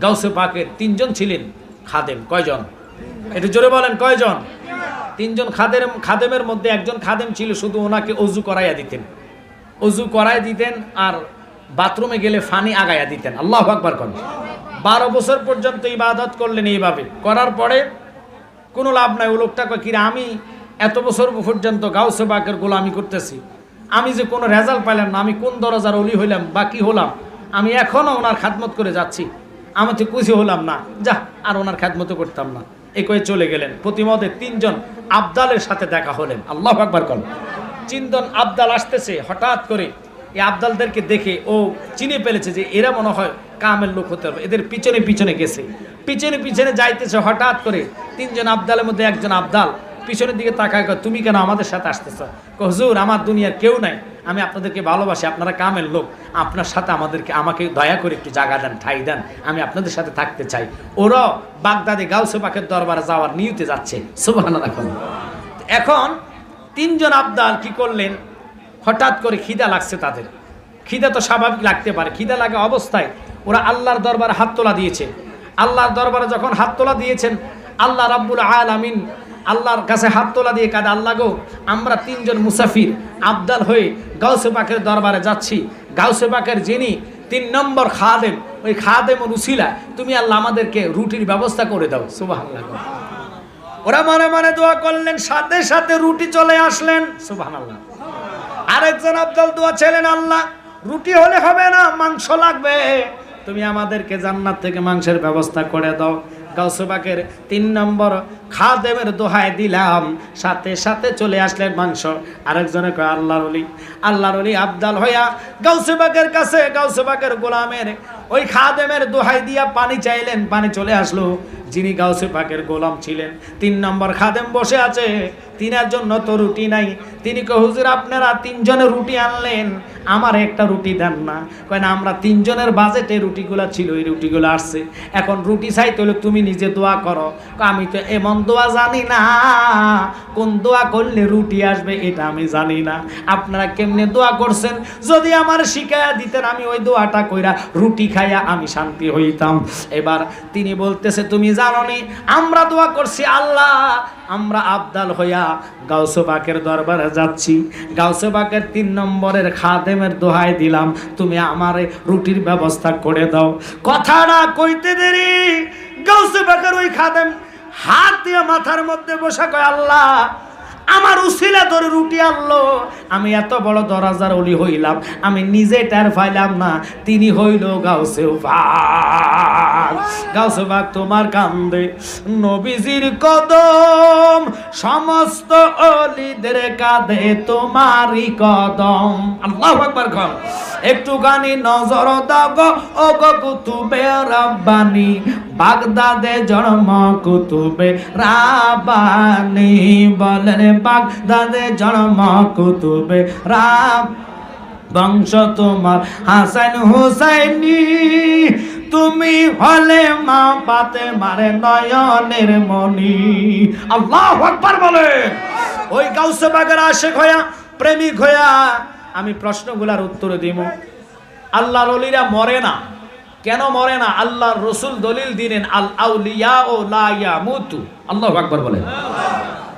গাউসে পাকের তিনজন ছিলেন খাদেম। কয়জন? একটু জোরে বলেন কয়জন? তিনজন খাদেমের মধ্যে একজন খাদেম ছিল শুধু ওনাকে অজু করাইয়া দিতেন, অজু করাই দিতেন আর বাথরুমে গেলে ফানি আগাইয়া দিতেন। আল্লাহু আকবার করেন। 12 বছর পর্যন্ত ইবাদত করলেন এইভাবে। করার পরে কোনো লাভ নাই। ও লোকটা কয়, কিরে আমি এত বছর পর্যন্ত গাউসে পাকের গোলামি করতেছি, আমি যে কোনো রেজাল্ট পাইলাম না, আমি কোন দরজার অলি হইলাম বা কি হলাম, আমি এখনও ওনার খাদমত করে যাচ্ছি, আমি তো খুশি হলাম না, যা আর ওনার খাদমত করতাম না। এই কয়ে চলে গেলেন। প্রতিমধ্যে তিনজন আবদালের সাথে দেখা হলেন। আল্লাহু আকবার করেন। তিনজন আবদাল আসতেছে, হঠাৎ করে এই আবদালদেরকে দেখে ও চিনে ফেলেছে যে এরা মনে হয় কামের লোক হতে হবে। এদের পিছনে পিছনে গেছে, পিছনে পিছনে যাইতেছে। হঠাৎ করে তিনজন আবদালের মধ্যে একজন আবদাল পিছনের দিকে তাকায়, তুমি কেন আমাদের সাথে আসতেছ? হুজুর, আমার দুনিয়ার কেউ নাই, আমি আপনাদেরকে ভালোবাসি, আপনারা কামের লোক, আপনার সাথে আমাকে দয়া করে একটু জায়গা দেন, ঠাই দেন, আমি আপনাদের সাথে থাকতে চাই। ওরা বাগদাদে গাউসে পাকের দরবারে যাওয়ার নিয়তে যাচ্ছে। সুবহানাল্লাহ। এখন তিনজন আবদাল কি করলেন, হঠাৎ করে খিদা লাগছে তাদের। খিদা তো স্বাভাবিক লাগতে পারে। খিদা লাগা অবস্থায় ওরা আল্লাহর দরবারে হাত তোলা দিয়েছে। আল্লাহর দরবারে যখন হাত তোলা দিয়েছেন, আল্লাহ রাব্বুল আলামিন আল্লাহর কাছে হাত তোলা দিয়ে কাঁদে, আল্লাহ গো, আমরা তিনজন মুসাফির আবদাল হয়ে গাউসে পাকের দরবারে যাচ্ছি। গাউসে পাকের যিনি 3 নম্বর খাদেম, ওই খাদেমের উসিলা তুমি আল্লাহ আমাদেরকে রুটির ব্যবস্থা করে দাও। সুবহানাল্লাহ। ওরা মনে মনে দোয়া করলেন, সাথে সাথে রুটি চলে আসলেন। সুবহানাল্লাহ। আরেকজন আবদাল দোয়া ছিলেন, আল্লাহ রুটি হলে হবে না, মাংস লাগবে, তুমি আমাদেরকে জান্নাত থেকে মাংসের ব্যবস্থা করে দাও। গাউসে পাকের 3 নম্বর খাদেমের দোহাই দিলাম, সাথে সাথে চলে আসলেন মাংস। আরেকজনে কয়, আল্লাহর ওলি আবদাল হইয়া গাউসে পাকের কাছে, গাউসে পাকের গোলামের ওই খাদেমের দোহাই দিয়া পানি চাইলেন, পানি চলে আসলো। যিনি গাউসে পাকের গোলাম ছিলেন, 3 নম্বর খাদেম বসে আছে, তিনার জন্য তো রুটি নাই। তিনি কয়, হুজুর আপনারা 3 জনের রুটি আনলেন, আমার একটা রুটি দেন না? কয় না, আমরা 3 জনের বাজেটে রুটিগুলা ছিল, এই রুটিগুলো আসছে, এখন রুটি চাইতে হলে তুমি নিজে দোয়া করো। আমি তো এমন দোয়া জানি না, কোন দোয়া করলে রুটি আসবে এটা আমি জানি না, আপনারা কেমনে দোয়া করছেন, যদি আমার শিখাইয়া দিতেন আমি ওই দোয়াটা কইরা রুটি খাইয়া আমি শান্তি হইতাম। এবার তিনি বলতেছে, তুমি জানো নি আমরা দোয়া করছি, আল্লাহ আমরা আবদাল হইয়া গাউসে পাকের দরবারে যাচ্ছি, গাউসে পাকের 3 নম্বরের খাদেমের দোহাই দিলাম, তুমি আমারে রুটির ব্যবস্থা করে দাও। কথাটা কইতে দেরি গাউসে পাকের ওই খাদেম হাত দিয়ে মাথার মধ্যে বসে কয়, আল্লাহ আমার উসিলা ধরে রুটি আনলো, আমি এত বড় দরাজার অলি হইলাম, আমি নিজে টের পাইলাম না, তিনি হইল গাউসে পাক। গাউসে পাক তোমার কান্দে নবীজির কদম, সমস্ত অলিদের কাঁধে তোমারই কদম। আল্লাহু আকবার। কর একটুখানি নজর দাও গো, ও গো কুতুবে রাব্বানি, বাগদাদে জন্ম কুতুবে রাব্বানি, বলেন বাগদাদে জন্ম কুতুবে রাব, বংশ তোমার হাসান হুসাইনি, তুমি হলে মা ফাতেমার নয়নের মনি। আল্লাহু আকবার বলে। ওই গাউসে পাকের আশিক হইয়া, প্রেমিক হইয়া আমি প্রশ্নগুলার উত্তর দিব। আল্লাহর ওলিরা মরে না, কেন মরে না? আল্লাহর রাসূল দলিল দিলেন, আল আউলিয়া ও লা ইয়ামুতু। আল্লাহু আকবার বলেন।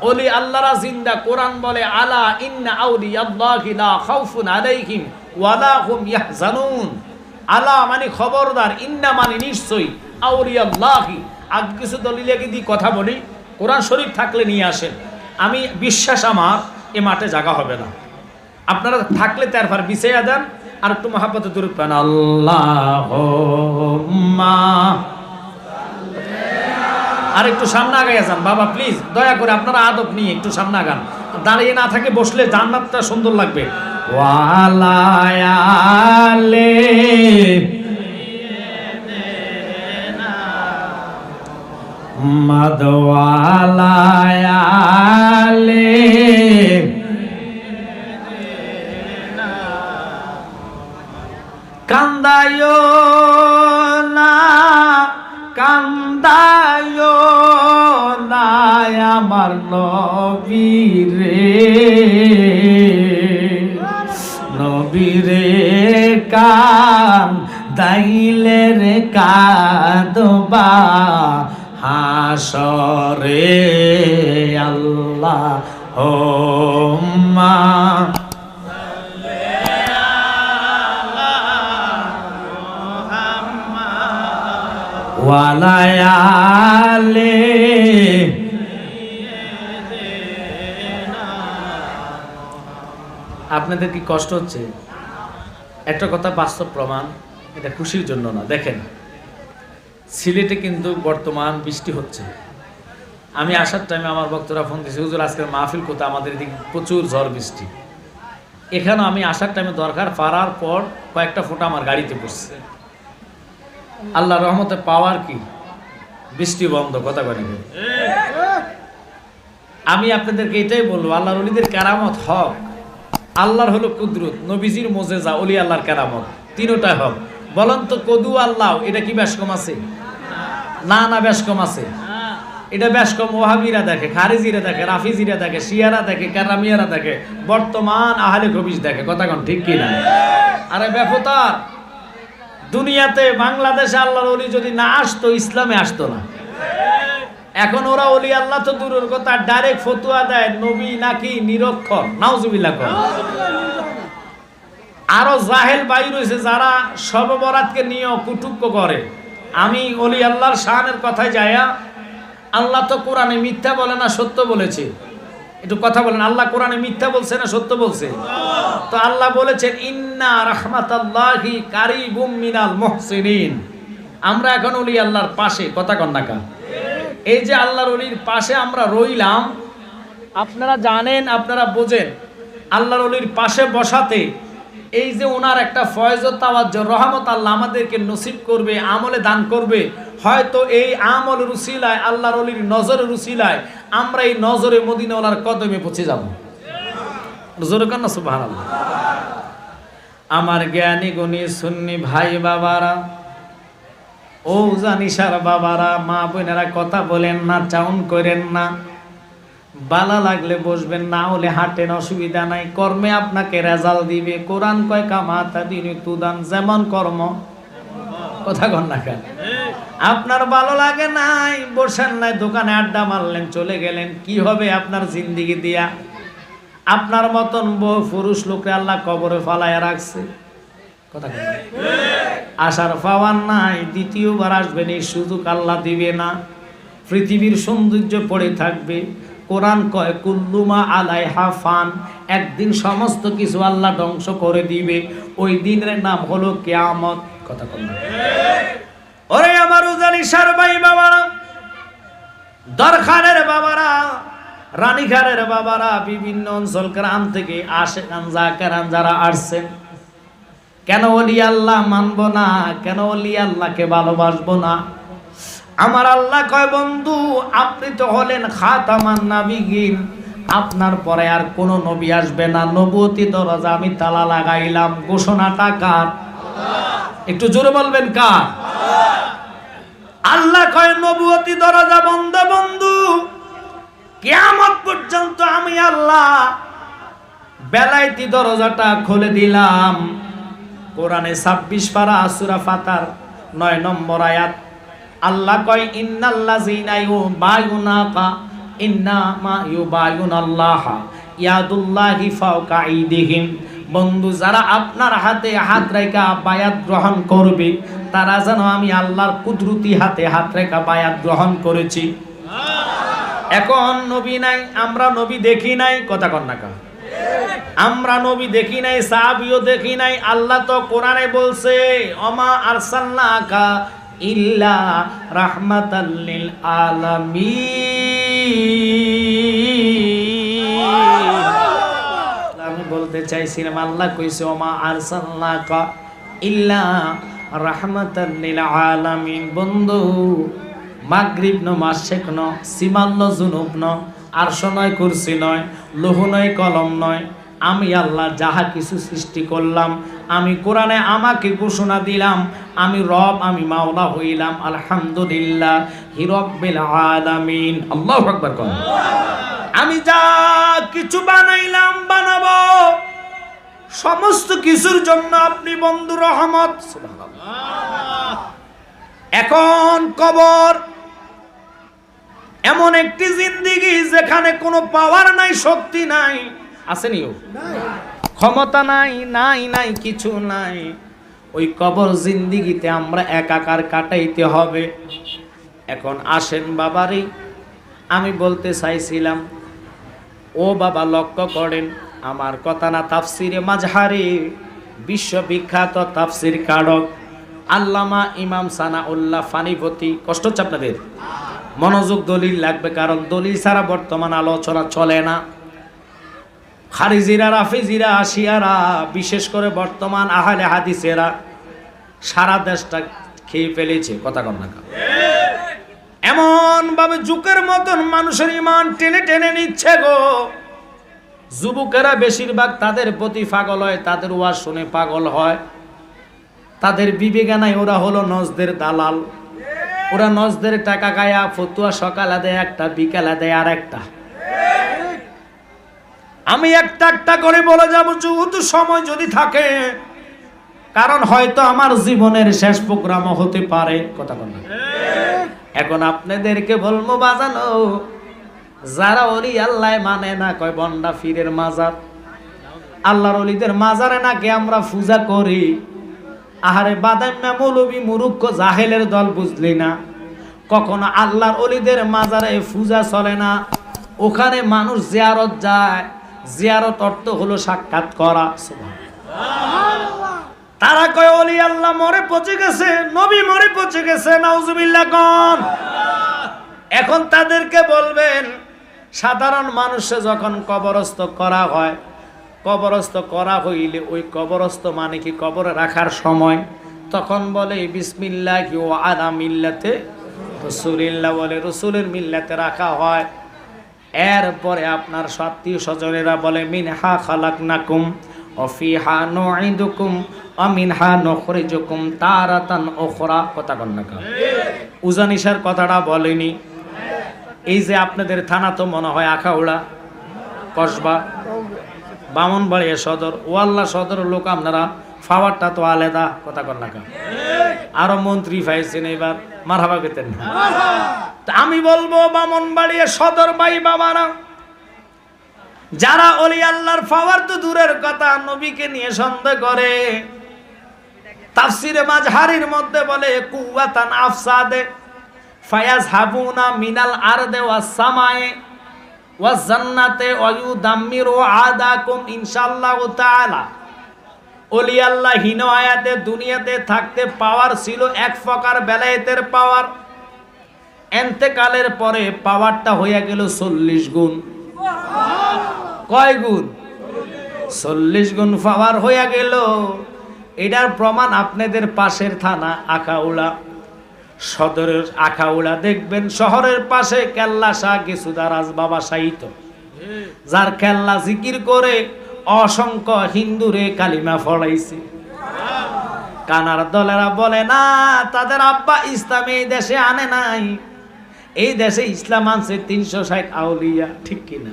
ওলি আল্লাহরা জিন্দা। কোরআন বলে, আলা ইন্না আউলিয়াল্লাহি লা খাউফুন আলাইহিম ওয়ালা হুম ইয়াহজানুন। আলা মানে খবরদার, ইন্না মানে নিশ্চয়ই, আউলিয়াল্লাহি। আগে কিছু দলিলে যদি কথা বলি, কোরআন শরীফ থাকলে নিয়ে আসেন, আমি বিশ্বাস আমার এ মাঠে জায়গা হবে না। আপনারা থাকলে তারপর বিছাইয়া দেন, আর একটু মহাব্বতে দূর পান। আল্লাহুম্মা, আর একটু সামনে আগাইয়া যান বাবা, প্লিজ দয়া করে আপনারা আদব নিয়ে একটু সামনে আগান। দাঁড়িয়ে না থাকে, বসলে জান্নাতটা সুন্দর লাগবে। ওয়ালায়ালে মাদওয়ালায়ালে কান্দায়ো না, কান্দায়ো না আমার নবীরে, নবীরে কান দাইলের কাদবা হাসরে আল্লাহ হোম্মা ওয়ালায়ালে আপনাদের কি কষ্ট হচ্ছে? একটা কথা বাস্তব প্রমাণ, এটা খুশির জন্য না। দেখেন সিলেটে কিন্তু বর্তমান বৃষ্টি হচ্ছে। আমি আসার টাইমে আমার ভক্তরা ফোন দিয়েছে, হুজুর আজকের মাহফিল কোথায়, আমাদের এদিকে প্রচুর ঝড় বৃষ্টি। এখানে আমি আসার টাইমে দরকার পারার পর কয়েকটা ফোঁটা আমার গাড়িতে পড়ছে। আল্লাহ রহমতে পাওয়ার কি বৃষ্টি বন্ধ, কথা বলে। আমি আপনাদেরকে এটাই বলবো, আল্লাহর ওলিদের কেরামত হক, আল্লাহর হলো কুদরত, নবীজির মোজেজা, ওলি আল্লাহর কেরামত, তিনটাই হক। বলেন তো কদু আল্লাহ এটা কি বেশ কম আছে? না না, বেশ কম আছে। এটা বেশ কম ওয়াহাবিরা দেখে, খারিজিরা দেখে, রাফিজিরা দেখে, শিয়ারা দেখে, কারামিয়ারা দেখে, বর্তমান আহলে কবিজ দেখে। কথা কোন ঠিক কি না? আরে ব্যাপতার দুনিয়াতে বাংলাদেশে আল্লাহর ওলি যদি না আসতো, ইসলামে আসতো না। এখন ওরা ওলি আল্লাহ তো দূরের কথা, ডাইরেক্ট ফতুয়া দেয় নবী নাকি নিরক্ষর। নাউজুবিল্লাহ কর। আরো জাহেল ভাই রয়েছে যারা শবে বরাতকে নিয়ে কুটুক্য করে। আমি ওলি আল্লাহর শানের কথায় যায়া, আল্লাহ তো কোরআনে মিথ্যা বলে না, সত্য বলেছে। একটু কথা বলেন, আল্লাহ কোরআনে মিথ্যা বলছে না সত্য বলছে? তো আল্লাহ বলেছেন ইন্না রাহমাতাল্লাহি কারিবুম মিনাল মুহসিনিন। আমরা এখন ওলি আল্লাহর পাশে, কথা কন না কা? এই যে আল্লাহর ওলির পাশে আমরা রইলাম, আপনারা জানেন, আপনারা বোঝেন, আল্লাহর ওলির পাশে বসাতে এই যে ওনার একটা ফয়েজ ও তাওয়াজ্জুহ রহমত আল্লাহ আমাদেরকে নসিব করবে, আমলে দান করবে। হয়তো এই আমলের উসিলায়, আল্লাহর ওলির নজরের উসিলায় আমরা এই নজরে মদিনাওয়ালার কদমে পৌঁছে যাব। জোরে কান না সুবহানাল্লাহ। আমার জ্ঞানী গুণী সুন্নি ভাই বাবারা, ও জানিসার বাবারা, মা বোনেরা, কথা বলেন না, চাউন করেন না। বালা লাগলে বসবেন, না হলে হাঁটেন, অসুবিধা নাই। কর্মে আপনাকে রেজাল্ট দিবে। কোরআন কয় কামাতা দিনি তুদান, যেমন কর্ম। কথা কন না কেন? আপনার ভালো লাগে নাই, বসেন নাই, দোকানে আড্ডা মারলেন, চলে গেলেন, কি হবে আপনার জিন্দিগি দিয়া? আপনার মতন বহু পুরুষ লোকরে আল্লাহ কবরে ফালাইয়া রাখছে। কথা কন। আসার পাওয়ার নাই, দ্বিতীয়বার আসবেন, এই সুযোগ আল্লাহ দিবে না। পৃথিবীর সৌন্দর্য পড়ে থাকবে। কোরআন কয় কুল্লুমা আলাইহা ফান, একদিন সমস্ত কিছু আল্লাহ ধ্বংস করে দিবে। ওই দিনের নাম হলো কিয়ামত। কথা কন না? ওরে আমার উজানি সার ভাই বাবারা, দরখানের বাবারা, রানীখানের বাবারা, বিভিন্ন অঞ্চল গ্রাম থেকে আশেকান জাকেরান যারা আসছেন, কেন ওলি আল্লাহ মানবো না? কেন ওলি আল্লাহকে ভালোবাসবো না? আমার আল্লাহ কয় বন্ধু, আপনি তো হলেন খাতামান নাবিয়িন, আপনার পরে আর কোন নবী আসবে না। নবুয়তি দরজা আমি তালা লাগাইলাম। ঘোষণাটা কার? একটু জোরে বলবেন কার? আল্লাহ কয় নবুয়তি দরজা বন্ধ বন্ধু, কিয়ামত পর্যন্ত আমি আল্লাহ বেলায়েতি দরজাটা খুলে দিলাম। কোরআনে 26 পারা সূরা ফাতার 9 নম্বর আয়াত, আল্লাহ কয় ইন্নাল্লাযীনা ইউবায়ুনাকা ইন্নামা ইউবায়ুনাল্লাহা ইয়াদুল্লাহি ফাওকা আইদিহিম। বন্ধু, যারা আপনার হাতে হাত রেখা বায়াত গ্রহণ করবে, তারা যেন আমি আল্লাহর কুদরতি হাতে হাত রেখা বায়াত গ্রহণ করেছি। এখন নবী নাই, আমরা নবী দেখি নাই। কথা কন না কা? আমরা নবী দেখি নাই, সাহাবীও দেখি নাই। আল্লাহ তো কোরআনে বলছে ওমা আরসালনাকা ইল্লা রাহমাতাল লিল আলামিন। আমি বলতে চাইছিলাম, আল্লাহ কইছে ওমা আরসালনাকা ইল্লা রাহমাতাল লিল আলামিন। বন্ধু, মাগরিব নমাজ শেখ ন, সীমান্য জুনুব ন, আরশ নয়, কুরসি নয়, লৌহ নয়, কলম নয়, আমি আল্লাহ যাহা কিছু সৃষ্টি করলাম, আমি কোরআনে আমাকে ঘোষণা দিলাম, আমি রব, আমি মাওলা হইলাম। আলহামদুলিল্লাহি রাব্বিল আলামিন। আল্লাহু আকবার কর। আমি যা কিছু বানাইলাম, বানাবো, সমস্ত কিছুর জন্য আপনি বন্ধু রহমত। এখন কবর এমন একটি জিন্দেগি যেখানে কোনো পাওয়ার নাই, শক্তি নাই, আসেনিও ক্ষমতা নাই, নাই কিছু নাই। ওই কবর জিন্দেগিতে আমরা একাকার কাটাইতে হবে। এখন আসেন বাবারে, আমি বলতে চাইছিলাম, ও বাবা লক্ষ্য করেন আমার কথা না, তাফসিরে মাজহারে বিশ্ববিখ্যাত তাফসির কারক আল্লামা ইমাম সানাউল্লাহ ফানিপতি, কষ্ট হচ্ছে আপনাদের, মনোযোগ দলিল লাগবে, কারণ দলিল ছাড়া বর্তমান আলোচনা চলে না। খারিজিরা, রাফিজিরা, আশিয়ারা, বিশেষ করে বর্তমান আহলে হাদিসেরা সারা দেশটা খেয়ে ফেলেছে, কথা কন না। এমন ভাবে যুগের মতন মানুষের ইমান টেনে টেনে নিচ্ছে গো। যুবকেরা বেশিরভাগ তাদের প্রতি পাগল হয়, তাদের ওয়াজ শুনে পাগল হয়। তাদের বিবেকে নাই, ওরা হলো নজদের দালাল। ওরা নজদের টাকা গায়া ফতুয়া সকালে দেয় একটা, বিকালে দেয় আর একটা। আমি একটা একটা করে বলে যাবো যেহেতু সময় যদি থাকে, কারণ হয়তো আমার জীবনের শেষ প্রোগ্রামও হতে পারে, কথা বল না। এখন আপনাদেরকে বলবো বাজানো, যারা ওলি আল্লাহ মানে না, কয় বন্ডা ফিরের মাজার, আল্লাহর ওলিদের মাজারে নাকি আমরা পূজা করি। আহারে বাদাম্যা মৌলবী মুরুক্ষ জাহেলের দল, বুঝলি না? কখনো আল্লাহর ওলিদের মাজারে পূজা চলে না, ওখানে মানুষ জিয়ারত যায়। জিয়ারত অর্থ হলো সাক্ষাৎ করা। তারা কয় ওলি আল্লাহ মরে পচে গেছে, নবী মরে পচে গেছে, নাউজুবিল্লাহ কোন। এখন তাদেরকে বলবেন, সাধারণ মানুষে যখন কবরস্থ করা হয়, কবরস্থ করা হইলে ওই কবরস্থ মানে কি কবরে রাখার সময়, তখন বলে বিসমিল্লাহি ওয়া আলা মিল্লাতে রাসূলিল্লাহ, বলে রাসূলের মিল্লাতে রাখা হয়। এরপরে আপনার আত্মীয় স্বজনেরা বলে মিনহা খালাকনাকুম ওয়া ফিহা নুঈদুকুম ওয়া মিনহা নুখরিজুকুম তারাতান উখরা, কথা কন না। উজানিশার কথাটা বলেনি। এই যে আপনাদের থানা তো মনে হয় আখাউড়া, কসবা, বামনবাড়িয়া সদর, ওয়াল্লা সদর লোক আপনারা, ফাওয়ারটা তো আলাদা, কথা কন না। আরো মন্ত্রী পাইছেন এবার, মারহাবা পেতেন না। আমি বলবো বামনবাড়িয়া সদর ভাই বাবারা, যারা ওলি আল্লাহর পাওয়ার তো দূরের কথা, নবীকে নিয়ে সন্দেহ করে, তাফসিরে মাজহারির মধ্যে বলে কুওয়াতান আফসাদে ফায়াজহাবুনা মিনাল আরদে ওয়াস সামায়ে ওয়াজ জান্নাতে ওয়া ইউদাম্মিরু আদাকুম ইনশাআল্লাহু তাআলা। ওলি আল্লাহ হীন আয়াতে দুনিয়াতে থাকতে পাওয়ার ছিল এক প্রকার বেলায়েতের পাওয়ার, এন্তেকালের পরে পাওয়ারটা হইয়া গেল 40 গুণ। কয় গুণ? 40 গুণ পাওয়ার হইয়া গেল। এটার প্রমাণ আপনাদের পাশের থানা আখাউড়া, সদরের আখাউড়া দেখবেন শহরের পাশে কেল্লা শাহ কিছুদা রাজ বাবা সাহিত্য, যার কেল্লা জিকির করে অসংখ্য হিন্দুরে কালিমা ফড়াইছে। কানার দলেরা বলে না, তাদের আব্বা ইসলাম এই দেশে আনে নাই, এই দেশে ইসলাম আনছে 360 আউলিয়া, ঠিক কিনা?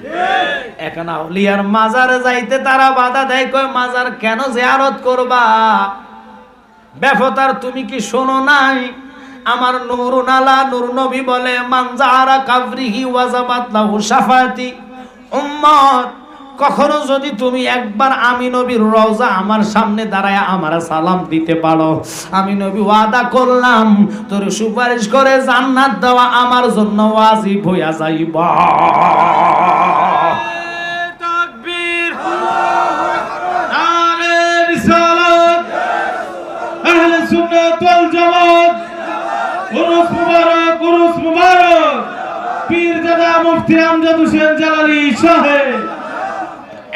এখন আউলিয়ার মাজারে যাইতে তারা বাধা দেয়, কয় মাজার কেন জিয়ারত করবা? বেফতার তুমি কি শোনো নাই? আমার নূরুন আলা নূর নবী বলে মান যারা কাবরিহি ওয়াজাবাত লাহু শাফাতি। উম্মত, কখনো যদি তুমি একবার আমি নবীর রওজা আমার সামনে দাঁড়ায় আমার সালাম দিতে পারো, আমি নবী ওয়াদা করলাম তোর সুপারিশ করে জান্নাত দেওয়া আমার জন্য ওয়াজিব হইয়া যাইবা। তাকবীর, নারে রিসালাত, আহলে সুন্নাত ওয়াল জামাত, উরুস মুবারক, উরুস মুবারক, পীরজাদা মুফতি আমজাদ হোসেন জালালী সাহেব।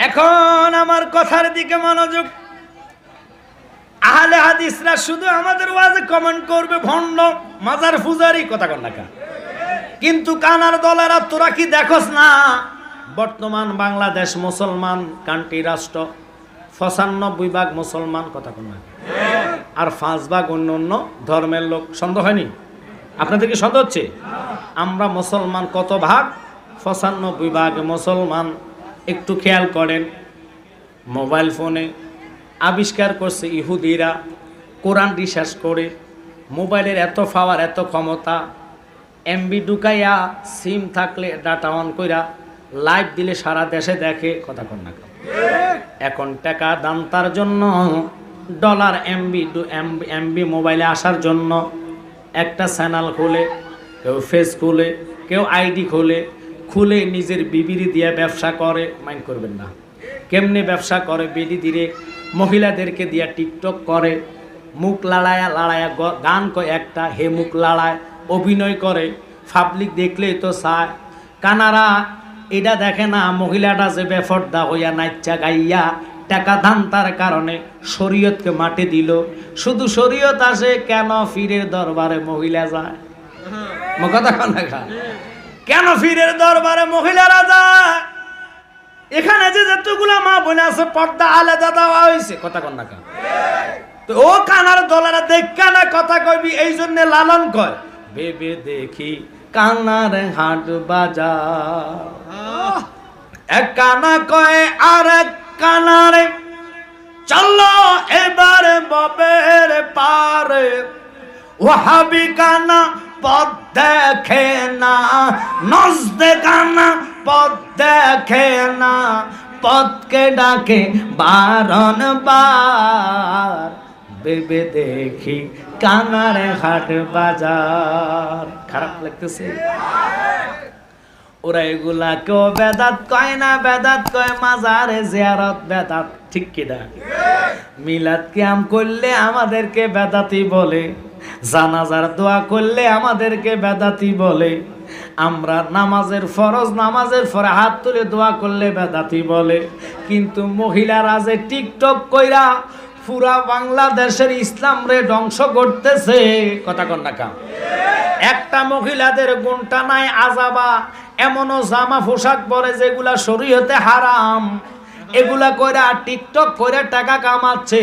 এখন আমার কথার দিকে মনোযোগ। আহলে হাদিসরা শুধু আমাদের ওয়াজে কমেন্ট করবে ভণ্ড, মাজার পূজারি, কথা কন না। কিন্তু কানার দলেরা তোরা কি দেখোস না, বর্তমান বাংলাদেশ মুসলমান কান্ট্রি, রাষ্ট্র, 95 ভাগ মুসলমান, কথা কন না, আর 5 ভাগ অন্য অন্য ধর্মের লোক। সন্দেহ হয়নি? আপনাদের কি সন্দেহ হচ্ছে? আমরা মুসলমান কত ভাগ? 95 ভাগ মুসলমান। একটু খেয়াল করেন, মোবাইল ফোনে আবিষ্কার করছে ইহুদিরা কোরআন রিসার্চ করে। মোবাইলের এত পাওয়ার, এত ক্ষমতা, এমবি ঢুকাইয়া সিম থাকলে ডাটা অন কইরা লাইভ দিলে সারা দেশে দেখে। কথা কন না। এখন টাকা দান তার জন্য, ডলার এমবি মোবাইলে আসার জন্য একটা চ্যানেল খোলে, কেউ ফেস খুলে, কেউ আইডি খুলে নিজের বিবিরি দিয়ে ব্যবসা করে। মাইন্ড করবেন না। কেমনে ব্যবসা করে? বিডি দিয়ে মহিলাদেরকে দিয়া টিকটক করে, মুখ লাড়ায়া গান কয় একটা, হে মুখ লাড়ায় অভিনয় করে। পাবলিক দেখলেই তো চায়। কানারা এটা দেখে না মহিলাটা যে বেফর্দা হইয়া নাচ্চা গাইয়া টাকা ধান্তার কারণে শরীয়তকে মাটি দিল। শুধু শরীয়ত আসে কেন? পীরের দরবারে মহিলা যায়। কথা কথা কেন পীরের দরবারে মহিলারা যায়? এখানে যে যতগুলা মা বোন আছে পর্দা আলাদা দেওয়া হয়েছে। কথা কন না। তো ও কানার দলেরা দেখা না কথা কইবি, এই জন্য লালন কয় ভেবে দেখি কানার হাট বাজার। এক কানা কয় আর এক কানারে, চলো এবারে ববের পারে। ওহাবি কানা পথ দেখে না, নজদে কানা পথ দেখে না, পথকে ডাকে বারণবার। ভেবে দেখি কানারে হাট বাজার। খারাপ লাগতেছে? ওরা এগুলা কেউ বেদাত কয় না, বেদাত কয় মাজারে জিয়ারত বেদাত। ঠিক কিনা? মিলাদ কিয়াম করলে আমাদেরকে বেদাতি বলে, জানাজার দোয়া করলে আমাদেরকে বেদাতি বলে, আমরা নামাজের পরে হাত তুলে দোয়া করলে বেদাতি বলে। কিন্তু মহিলারা যে টিকটক কইরা পুরা বাংলাদেশের ইসলাম রে ধ্বংস করতেছে। কথা কন না। একটা মহিলাদের গুণটা নাই আজাবা, এমনও জামা পোশাক পরে যেগুলা শরীয়তে হারাম, এগুলা কইরা টিকটক করে টাকা কামাচ্ছে।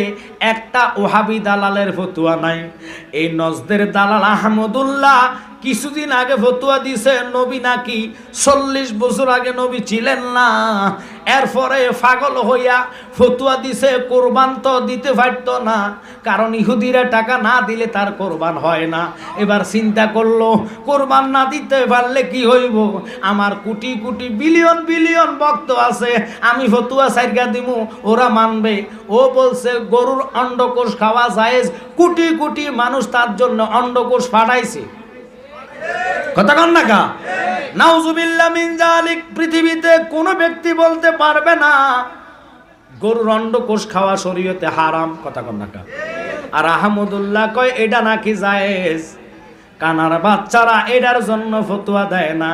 একটা ওহাবি দালালের ফতুয়া নাই। এই নজদের দালাল আহমদুল্লাহ কিছুদিন আগে ফতুয়া দিছে নবী নাকি 40 বছর আগে নবী ছিলেন না। এরপরে পাগল হইয়া ফতুয়া দিছে কোরবান তো দিতে পারতো না, কারণ ইহুদিরা টাকা না দিলে তার কোরবান হয় না। এবার চিন্তা করলো কোরবান না দিতে পারলে কি হইব? আমার কোটি কোটি বিলিয়ন বিলিয়ন ভক্ত আছে, আমি ফতুয়া সাইগা দিমু, ওরা মানবে। ও বলছে গরুর অন্ডকোষ খাওয়া জায়েজ, কোটি কোটি মানুষ তার জন্য অন্ডকোষ ফাটাইছে। কথা কন না কা? নাউজুবিল্লাহ মিন জালিক। পৃথিবীতে কোনো ব্যক্তি বলতে পারবে না গরুর অন্ডকোষ খাওয়া শরীয়তে হারাম। কথা কন না কা? আর আহমদুল্লাহ কয় এটা নাকি জায়েজ। কানার বাচ্চারা এটার জন্য ফতুয়া দেয় না।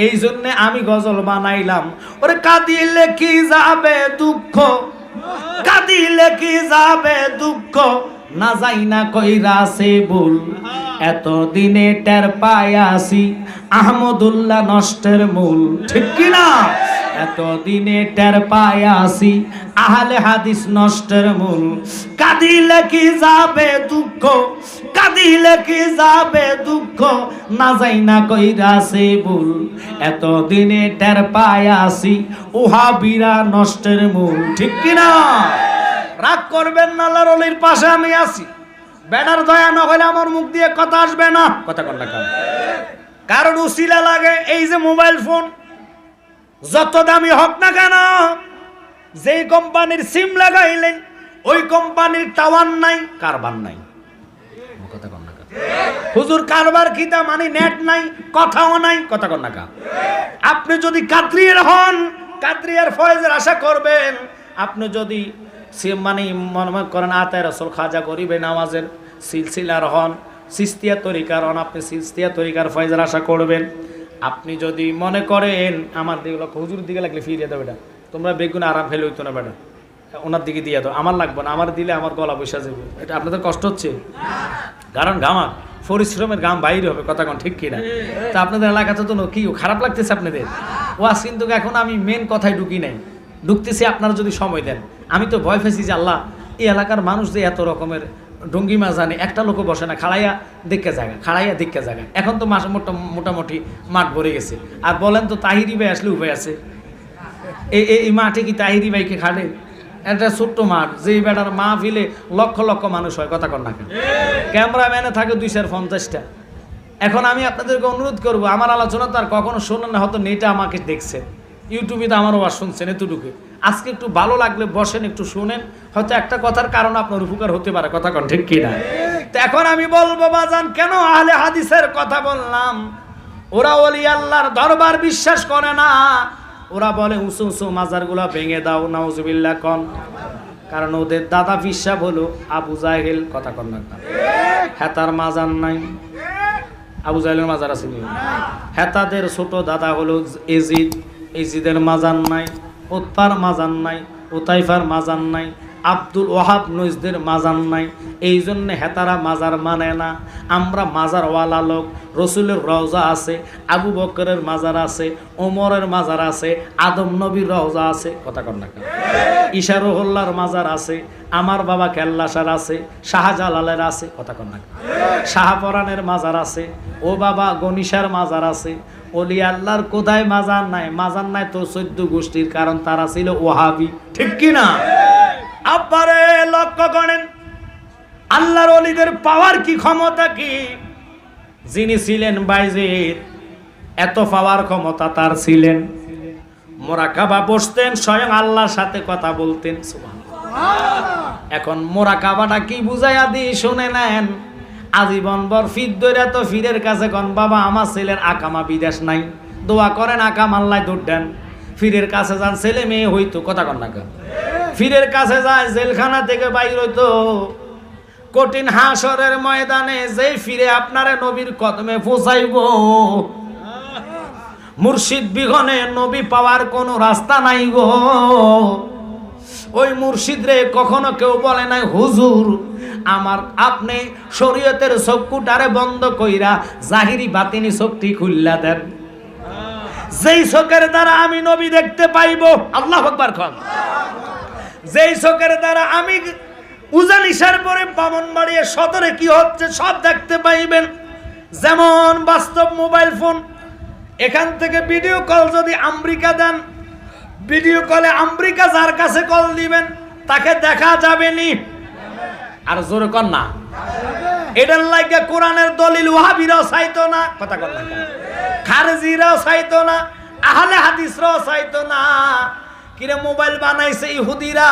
এই জন্য আমি গজল বানাইলাম, ওরে কাঁদিলে কি যাবে দুঃখ, কাঁদিলে কি যাবে দুঃখ, না যাই না কইরা সে ভুল। এত দিনে টের পায়াছি আহমদুল্লাহ নষ্টের মূল। ঠিক কিনা? এত দিনে টের পায়াছি আহলে হাদিস নষ্টের মূল। কাঁদিলে কি যাবে দুঃখ, কাঁদিলে কি যাবে দুঃখ, না যাই না কইরা সে ভুল। এত দিনে টের পায়াছি ওহাবিরা নষ্টের মূল। ঠিক কিনা? রাগ করবেন না, আল্লাহর ওলির পাশে আমি আছি। বেটার দয়া না হলে আমার মুখ দিয়ে কথা আসবে না। কথা কন না। কারণ উসিলা লাগে। এই যে মোবাইল ফোন যত দামি হোক না কেন, যেই কোম্পানির সিম লাগাইলেন ওই কোম্পানির টাওয়ার নাই, কারবার নাই। কথা কন না। হুজুর কারবার কিতা মানে নেট নাই, কথাও নাই। কথা কন না। আপনি যদি কাদরিয়ার হন, কাদরিয়ার ফয়েজের আশা করবেন। আপনি যদি মানে মনে করেন আতায় রসুল খাজা গরিবে নামাজের সিলসিলার হন, সিস্তিয়া তরিকার হন, আপনি সিস্তিয়া তরিকার ফয়েজের আশা করবেন। আপনি যদি মনে করেন আমার দিকে হুজুর দিকে লাগলে ফিরিয়ে দাও, বেটা তোমরা বেগুন আরাম ফেলে হইতো না, বেটা ওনার দিকে দিয়ে দাও, আমার লাগবে না, আমার দিলে আমার গলা বসে যাবে। এটা আপনাদের কষ্ট হচ্ছে, কারণ ঘামা পরিশ্রমের ঘাম বাইরে হবে। কথা কোন ঠিক কিনা? তা আপনাদের এলাকাতে তো কি খারাপ লাগতেছে আপনাদের ওয়াজ, কিন্তু এখন আমি মেন কথায় ঢুকি নাই, ঢুকতেছি আপনারা যদি সময় দেন। আমি তো ভয় পেয়েছি যে আল্লাহ এই এলাকার মানুষ যে এত রকমের ডঙ্গিমা জানে, একটা লোকও বসে না, খাড়াইয়া দেখে জায়গা, খাড়াইয়া দেখে জায়গা। এখন তো মোটামুটি মাঠ ভরে গেছে। আর বলেন তো তাহিরি ভাই আসলে উপায় আছে? এই মাঠে কি তাহিরি ভাইকে খাটে? একটা ছোট্ট মাঠ, যেই বেটার মাহফিলে লক্ষ লক্ষ মানুষ হয়, কথা কর না কেন? ক্যামেরাম্যানে থাকে 250টা। এখন আমি আপনাদেরকে অনুরোধ করব, আমার আলোচনা তো আর কখনো শোনেন না, হয়তো নেটে আমাকে দেখছেন, ইউটিউবে তো আমারও আর শুনছেন, এতটুকু। আজকে একটু ভালো লাগলে বসেন, একটু শুনেন, হয়তো একটা কথার কারণে আপনার উপকার হতে পারে, কথা কন ঠিক কিনা? তো এখন আমি বলবো বাজান, কেন আহলে হাদিসের কথা বললাম? ওরা ওলি আল্লাহর দরবার বিশ্বাস করে না, ওরা বলে উঁচু উঁচু মাজারগুলা ভেঙে দাও, নাউজুবিল্লাহ কন। কারণ ওদের দাদা পিসাব হলো আবু জাহেল, কথা কন না? হেতার মাজার নাই, আবু জাহেলের মাজার আছে নি? হেতাদের ছোট দাদা হলো এজিদ, এজিদের মাজার নাই। উতপার মাজার নাই, উতাইফার মাজার নাই, আব্দুল ওয়াহাব নজদের মাজার নাই। এই জন্য হেতারা মাজার মানে না। আমরা মাজারওয়ালা লোক। রসুলের রওজা আছে, আবু বকরের মাজার আছে, ওমরের মাজার আছে, আদম নবীর রওজা আছে, কথা কন না? ইশারুল্লাহর মাজার আছে, আমার বাবা কেল্লাসার আছে, শাহজালালের আছে, কথা কন না? শাহপরানের মাজার আছে, ও বাবা গনিশার মাজার আছে। ওলি আল্লাহর কোথায় মাজার নাই? মাজার নাই তো 14 গোষ্ঠীর, কারণ তারা ছিল ওহাবি, ঠিক কি না? আব্বারে লক্ষ্য করেন, আল্লাহর ওলিদের পাওয়ার কি, ক্ষমতা কি? যিনি ছিলেন বাইজিদ, এত পাওয়ার ক্ষমতা তার ছিলেন। মোরাকাবা বসতেন, স্বয়ং আল্লাহর সাথে কথা বলতেন। এখন মোরাকাবাটা কি বুঝাইয়া দিই শুনে নেন। আজীবন ভর ফির দইরা তো ফিরের কাছে কন, বাবা আমার ছেলের আকামা বিদেশ নাই, দোয়া করেন আকাম আল্লাহ দৌড় দেন। ফিরের কাছে যান, ছেলে মেয়ে হইতো, কথা কন না? ফিরের কাছে যায়, জেলখানা থেকে বাইর হইতো। কঠিন হাসরের ময়দানে যেই ফিরে আপনারে নবীর কদমে পৌঁছাইব, মুর্শিদ বিঘনে নবী পাওয়ার কোনো রাস্তা নাই গো। ওই মুর্শিদ রে কখনো কেউ বলে নাই, হুজুর আমার আপনি শরীয়তের চক্ষুটারে বন্ধ কইরা জাহিরি বাতিনি চোখটি খুললা দেন, যেই চোখের দ্বারা আমি নবী দেখতে পাইব। আল্লাহু আকবার খান। যেই চোখের দ্বারা আমি উজানিশার পরে ব্রাহ্মণবাড়িয়া সদরে কি হচ্ছে সব দেখতে পাইবেন। যেমন বাস্তব মোবাইল ফোন, এখান থেকে ভিডিও কল যদি আমেরিকা দেন, ভিডিও কলে আমেরিকা যার কাছে কল দিবেন তাকে দেখা যাবে নি। আর জোরে কর না, এটার লাগে কোরআনের দলিল ওয়াহাবিরাও চাইতো না, কথা কর না, খারজিরাও চাইতো না, আহলে হাদিসরাও চাইতো না। কিরে মোবাইল বানাইছে ইহুদিরা,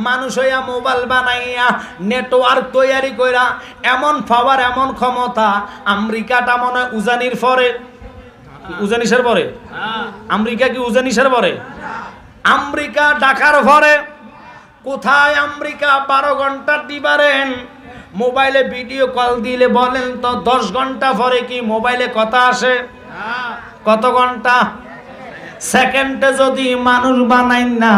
মানুষ হইয়া মোবাইল বানাইয়া নেটওয়ার্ক তৈরি কইরা এমন পাওয়ার, এমন ক্ষমতা। আমেরিকাটা মনে হয় উজানির পরে, উজানিসের পরে, আমেরিকা কি উজানিসের পরে? আমেরিকা ঢাকার পরে। কোথায় আমেরিকা? 12 ঘন্টা দিবারেন মোবাইলে ভিডিও কল দিলে বলেন তো 10 ঘন্টা পরে কি মোবাইলে কথা আসে? কত ঘন্টা? সেকেন্ডে যদি মানুষ বানাই না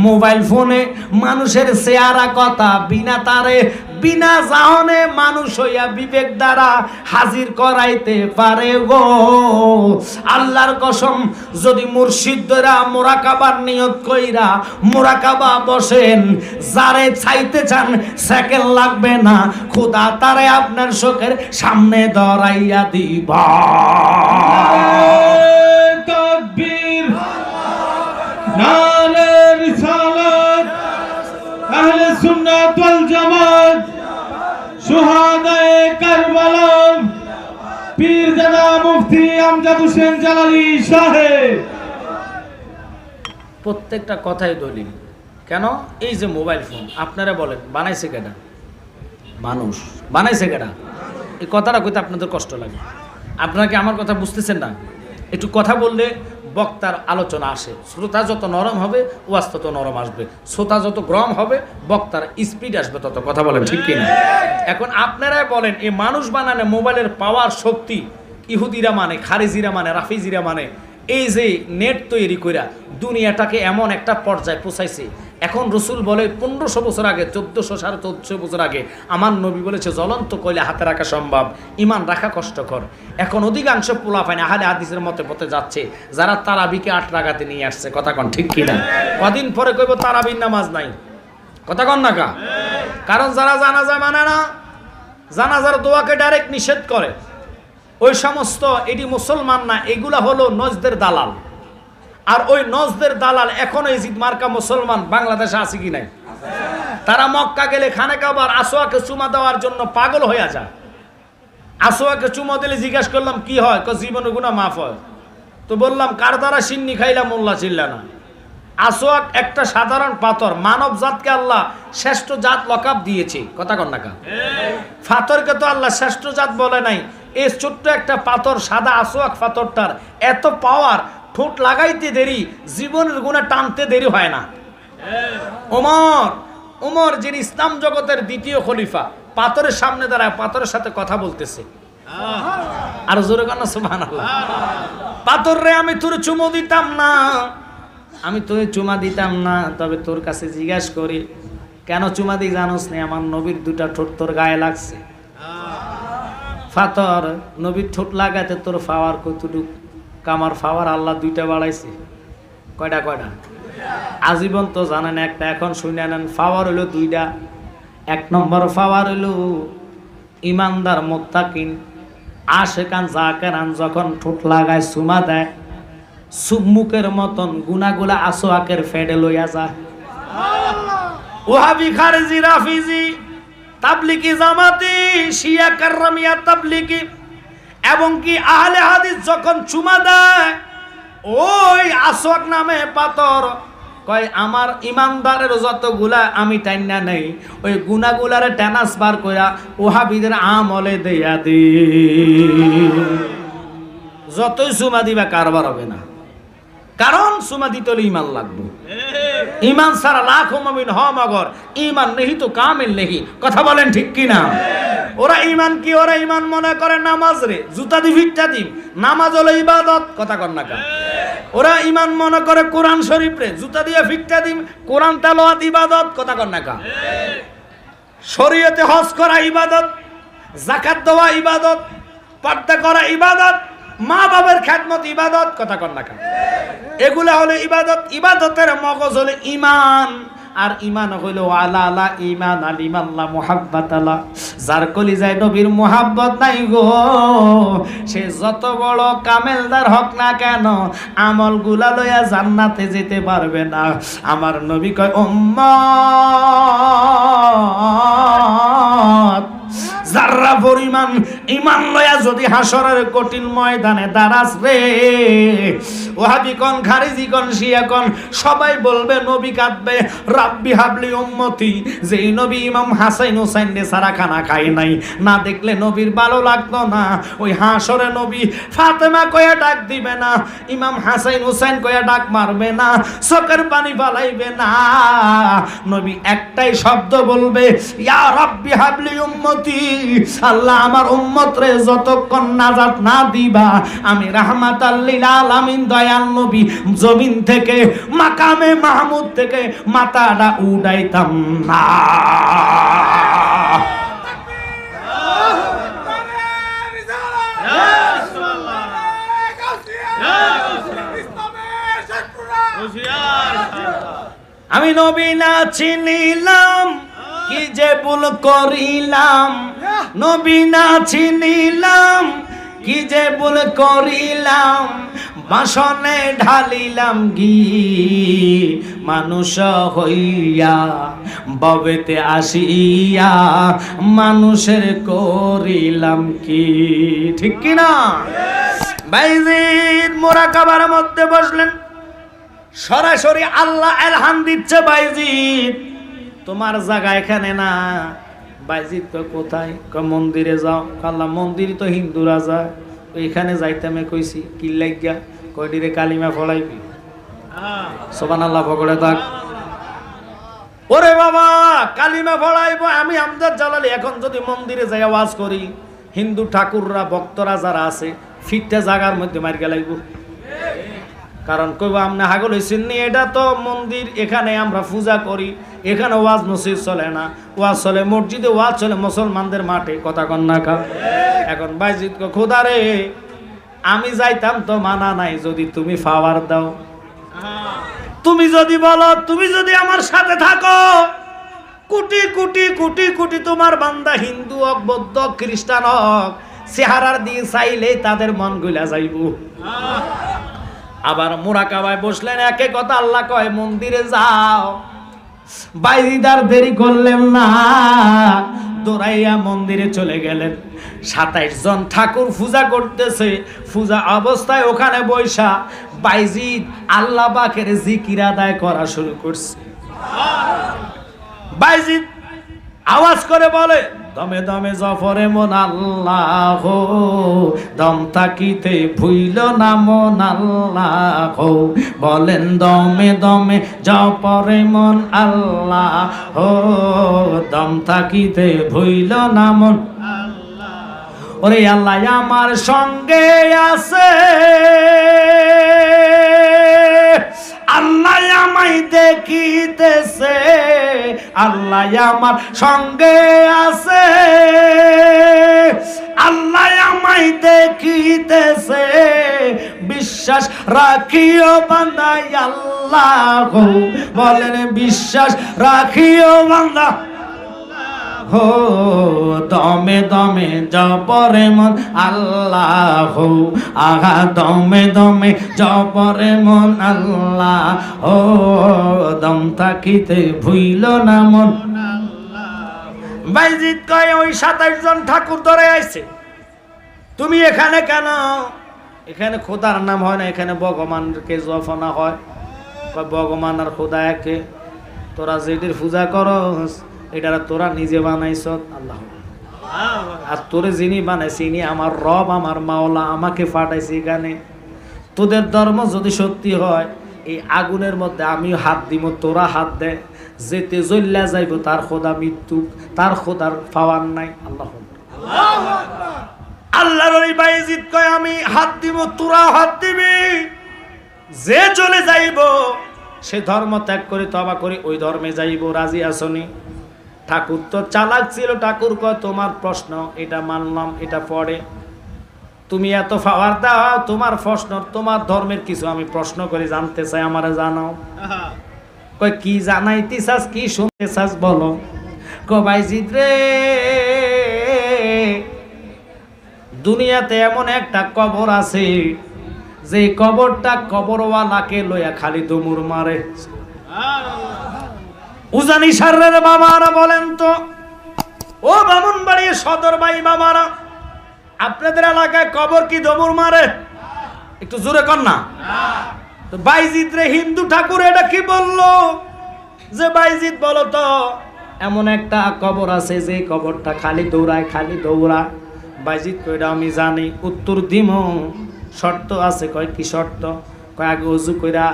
মোবাইল ফোনে মানুষের চেহারা কথা বিনা তারে বিনা জাহনে মানুষ হইয়া বিবেক দ্বারা হাজির করাইতে পারে গো। আল্লাহর কসম, যদি মুর্শিদরা মোরাকাবার নিয়ত কইরা মোরাকাবা বসেন, যারে চাইতে চান সেকেন্ড লাগবে না, খোদা তারে আপনার চোখের সামনে ধরাইয়া দিবা। তাকবীর, নারে রিসালাত, আহলে সুন্নাত ওয়াল জামাত, শুহাদায়ে কারবালা, পীরজাদা মুফতি আমজাদ হোসেন জালালী সাহেব। প্রত্যেকটা কথাই দলিল। কেন? এই যে মোবাইল ফোন আপনারা বলেন বানাইছে কেডা? মানুষ বানাইছে কেডা? এই কথাটা কইতে আপনাদের কষ্ট লাগে। আপনারা কি আমার কথা বুঝতেছেন না? একটু কথা বললে বক্তার আলোচনা আসে, শ্রোতা যত নরম হবে ওয়াজ তত নরম আসবে, শ্রোতা যত গরম হবে বক্তার স্পিড আসবে তত, কথা বলেন ঠিক কিনা? এখন আপনারাই বলেন, এই মানুষ বানানো মোবাইলের পাওয়ার শক্তি ইহুদিরা মানে, খারিজিরা মানে, রাফিজিরা মানে, এই যে নেট তৈরি কইরা দুনিয়াটাকে এমন একটা পর্যায়ে পৌঁছাইছে। এখন রসুল বলে 1500 বছর আগে, 1400 1450 বছর আগে আমার নবী বলেছে জ্বলন্ত কয়লা হাতে রাখা সম্ভব, ইমান রাখা কষ্টকর। এখন অধিকাংশ পোলাপাইন আহলে হাদিসের মতে পথে যাচ্ছে, যারা তারাবিকে 8 রাকাতে নিয়ে আসছে, কথা কন ঠিক কিনা? কদিন পরে কইব তারাবির নামাজ নাই, কথা কন না কা? কারণ যারা জানাজা মানে না, জানাজার দোয়াকে ডাইরেক্ট নিষেধ করে, ওই সমস্ত, এটি মুসলমান না, এগুলা হলো নজদের দালাল। আর ওই নজদের দালাল এখনো ইজিদ মার্কা মুসলমান বাংলাদেশে আছে কি নাই? তারা মক্কা গেলে খানে কাবার আসোয়াকে চুমা দেওয়ার জন্য পাগল হয়ে যায়। আসোয়াকে চুমা দিলে জিজ্ঞাসা করলাম কি হয়, জীবনে গুনাহ মাফ হয়। তো বললাম কার দ্বারা সিন্নি খাইলাম, মোল্লা চিল্লা না। আসোয়াক একটা সাধারণ পাথর, মানব জাতকে আল্লাহ শ্রেষ্ঠ জাত লকাব দিয়েছে, কথা কন না কা? পাথরকে তো আল্লাহ শ্রেষ্ঠ জাত বলে নাই। এই ছোট্ট একটা পাথর, সাদা আসোয়াক পাথরটার এত পাওয়ার, ঠোঁট লাগাইতে দেরি, জীবনের গুনাহ টানতে দেরি হয় না। ওমর যিনি ইসলাম জগতের দ্বিতীয় খলিফা, পাথরের সামনে দাঁড়ায় পাথরের সাথে কথা বলতেছে। আর জোরে কান্না সুবহানাল্লাহ। পাথর রে, আমি তোর চুমো দিতাম না, আমি তোর চুমা দিতাম না, তবে তোর কাছে জিজ্ঞাসা করি কেন চুমা দিই জানোস নি? আমার নবীর দুটা ঠোঁট তোর গায়ে লাগছে। পাথর, নবীর ঠোঁট লাগাতে তোর পাওয়ার কতটুক? আমার পাওয়ার আল্লাহ দুইটা বাড়াইছে। কয়টা? আজীবন তো জানেন একটা, এখন শুনে নেন। পাওয়ার হলো দুইটা। এক নম্বর পাওয়ার হলো ইমানদার মুত্তাকিন আশেকান জাকেরান যখন ঠোঁট লাগায় চুমা দেয়, মুখের মতন গুনাগুলা আসোয়াকের ফেডে লইয়া যায়। ওহাবি, খারেজি, রাফিজি, তাবলিগি, জামাতি, শিয়া, কাররামিয়া, তাবলিগি এবং কি আহলে হাদিস যখন চুমা দেয়, ওই আসোয়াক নামে পাথর কয় আমার ইমানদারের যতগুলা আমি টাইনা নেই, ওই গুনাগুলারে ট্রান্সফার কইরা ওহাবিদের আমলে দেয়া দি। যতই চুমা দিবা কারবার হবে না, কারণ চুমা দিতে হলে ইমান লাগবে। ইমান সারা লাখ মুমিন হ মগর ইমান নেহি তো কামিল নেহি। কথা বলেন ঠিক কি না? ওরা ইমান কি? ওরা ইমান মনে করে নামাজ রে জুতা দি ফিটটা দিম, নামাজ হলো ইবাদত। কথা কন না কা? ওরা ইমান মনে করে কোরআন শরীফ রে জুতা দিয়ে ফিটটা দিম, কোরআন তেলাওয়াত ইবাদত। কথা কন না কা? শরীয়তে হজ করা ইবাদত, যাকাত দেওয়া ইবাদত, পর্দা করা ইবাদত, মা বাবার খেদমত ইবাদত। কথা কন না কা? এগুলা হলো ইবাদত। ইবাদতের মগজ হলো ইমান, আর ইমান হইল আলা আলা ইমান আলিমাল্লাহ মুহাব্বাত আলা। যার কলিজায় নবীর মুহাব্বত নাই গো, সে যত বড় কামেলদার হক না কেন আমলগুলা লইয়া জান্নাতে যেতে পারবে না। আমার নবী কয় উম্মত যারা পরিমাণ ইমান লয়া যদি হাসরের কঠিন ময়দানে দাঁড়াস রে, ওহাবি কোন, খারিজি কোন, শিয়া কোন, সবাই বলবে, নবী কাঁদবে, রাব্বি হাবলি উম্মতি। যেই নবী ইমাম হাসাইন হুসাইন রে সারা খানা খায় নাই, না দেখলে নবীর ভালো লাগতো না। ওই হাসরে নবী ফাতেমা কয়া ডাক দিবে না, ইমাম হাসাইন হুসাইন কয়া ডাক মারবে না, চোখের পানি ফালাইবে না। নবী একটাই শব্দ বলবে, ইয়া রাব্বি হাবলি উম্মতি। আল্লাহ আমার উম্মত রে যতক্ষণ নাজাত না দিবা, আমি রাহমাতাল লিল আলামিন দয়াল নবী জমিন থেকে মাকামে মাহমুদ থেকে মাথাটা উড়াইতাম না। আমি নবী না চিনিলাম, কি যে ভুল করিলাম। নবী না চিনিলাম, কি যে ভুল করিলাম। বাসনে ঢালিলাম ঘি, মানুষ হইয়া ববেতে আসিয়া মানুষের করিলাম কি। ঠিক কিনা? বাইজিদ মুরাকাবার মধ্যে বসলেন, সরাসরি আল্লাহ এলহাম দিচ্ছে, বাইজিদ তোমার জায়গা এখানে না। বাইজিদ কোথায়? মন্দিরে যাও। আল্লাহ মন্দির তো হিন্দুরা যায়, ওইখানে যাইতামে কইছি কি লাগিয়া? কয়ডিরে কালিমা ফলাইবি। সুবহানাল্লাহ পকড়ে থাক। ওরে বাবা, কালিমা ফলাইবো আমি আমজাদ জালালি। এখন যদি মন্দিরে যাই ওয়াজ করি, হিন্দু ঠাকুররা ভক্তরা যারা আছে ফিটটা জায়গার মধ্যে মার গেলাইব। কারণ কইব আপনি হাগল হইছেন নি, এটা তো মন্দির, এখানে আমরা পূজা করি, এখানে ওয়াজ নসিহত চলে না। ওয়াজ চলে মসজিদে, ওয়াজ চলে মুসলমানদের মাঠে। কথা কন না কা? এখন বাইজিদ কো খোদা রে, আমি যাইতাম তো মানা নাই, যদি তুমি পাওয়ার দাও, তুমি যদি বলো, তুমি যদি আমার সাথে থাকো, কোটি কোটি কোটি কোটি তোমার বান্দা হিন্দু হোক, বৌদ্ধ, খ্রিস্টান হোক, চেহারার দিয়ে চাইলেই তাদের মন গইলা যাইব। আবার মুরাকাবায় বসলেন। একে কথা আল্লাহ কয় মন্দিরে যাও। বাইজিদ আর দেরি করলেন না, দৌড়াইয়া মন্দিরে চলে গেলেন। 27 জন ঠাকুর পূজা করতেছে, পূজা অবস্থায় ওখানে বৈশা বাইজিদ আল্লাহ পাকের জিকির আদায় করা শুরু করছে। বাইজিদ আওয়াজ করে বলে, দমে দমে জফরে মন আল্লাহ, দম থাকিতে ভুইল না মন আল্লাহ। বলেন দমে দমে জফরে মন আল্লাহ, দম থাকিতে ভুইল না মন আল্লাহ। ওরে আল্লাহ আমার সঙ্গে আছে, আল্লাহ আমায় দেখিতেছে, আল্লাহ আমার সঙ্গে আছে, আল্লাহ আমায় দেখিতেছে। বিশ্বাস রাখিও বান্দা আল্লাহ, বলেন বিশ্বাস রাখিও বান্দা। হো দমে দমে জপরে মন আল্লাহ, আগা দমে দমে জপরে মন আল্লাহ, ও দম থাকিতে ভুইল না মন আল্লাহ। বাইজিদ কয় ওই 27 জন ঠাকুর ধরে আইছে, তুমি এখানে কেন? এখানে খোদার নাম হয় না, এখানে ভগবানকে জফনা হয়। ভগবান আর খোদা একে, তোরা যেটির পূজা করস এটা তোরা নিজে বানাইছ আল্লাহ, আর তোরে যিনি বানাইছি ইনি আমার রব, আমার মাওলা, আমাকে পাঠাইছে এখানে। তোদের ধর্ম যদি সত্যি হয় এই আগুনের মধ্যে আমিও হাত দিব, তোরা হাত দে, যেতে জ্বল্লা যাইব তার খোদা মৃত্যু, তার খোদার পাওয়ার নাই। আল্লাহ আল্লাহর ওই বাইজিদ কয় আমি হাত দিব, তোরা হাত দিবি, যে চলে যাইব সে ধর্ম ত্যাগ করে তওবা করে ওই ধর্মে যাইব, রাজি আসনি? ঠাকুর তো চালাক ছিল, ঠাকুর কয় তোমার প্রশ্ন এটা মানলাম, এটা পড়ে তুমি এত পাওয়ার দাও, তোমার প্রশ্ন, তোমার ধর্মের কিছু আমি প্রশ্ন করে জানতে চাই, আমারে জানাও। কয় কি জানাইতে চাস, কি শুনতে চাস বলো। কয় বাইজিদ রে, দুনিয়াতে এমন একটা কবর আছে যে কবরটা কবরওয়ালাকে লইয়া খালি দমুর মারে। উজানি সারের বাবারা বলেন তো, ও ব্রাহ্মণবাড়িয়া সদর ভাই বাবারা, আপনাদের এলাকায় কবর কি দমুর মারে? একটু জোরে কর না। তো বাইজিদ রে হিন্দু ঠাকুর এটা কি বললো যে বাইজিদ বলো তো এমন একটা কবর আছে যে কবরটা খালি দৌড়ায়, খালি দৌড়ায়। বাইজিদ কইরা আমি জানি, উত্তর দিম, শর্ত আছে। কয় কি শর্ত? কয় আগে ওযু কইরা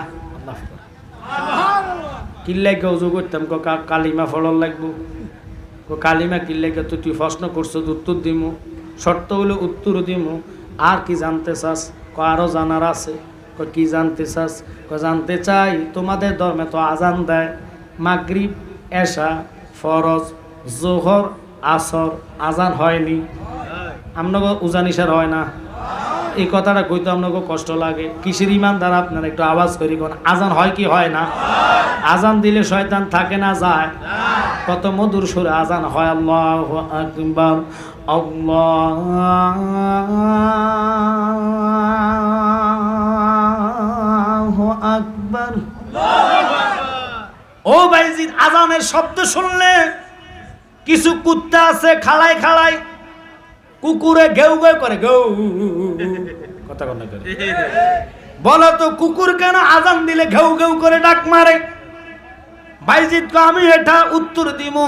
কিল্লাকে ওযু করতাম, কালিমা ফলন লাগবো। কালিমা কিল্লাকে তুই প্রশ্ন করছো, উত্তর দিমু, শর্ত হইলে উত্তর দিমু। আর কি জানতে চাস? আরো জানার আছে। কি জানতে চাস? জানতে চাই তোমাদের ধর্মে তো আজান দেয় মাগরিব, এশা, ফরজ, জোহর, আসর, আজান হয়নি? আপনাকে উজানিসার হয় না? এই কথাটা কইতে আপনাকে কষ্ট লাগে। কিসের ইমানদার আপনারা? একটু আওয়াজ করি কোন, আজান হয় কি হয় না? আজান দিলে শয়তান থাকে না যায়? কত মধুর সুরে আজান হয়। আল্লাহু আকবার, আল্লাহু আকবার। ও বাইজিদ, আজানের শব্দ শুনলে কিছু কুত্তা আছে খালাই খালাই, কুকুরে ঘেউ ঘেউ করে, ঘেউ কথা কথা করে। বলো তো কুকুর কেন আজান দিলে ঘেউ ঘেউ করে ডাক মারে? বাইজিদ কো আমি এটা উত্তর দিমু,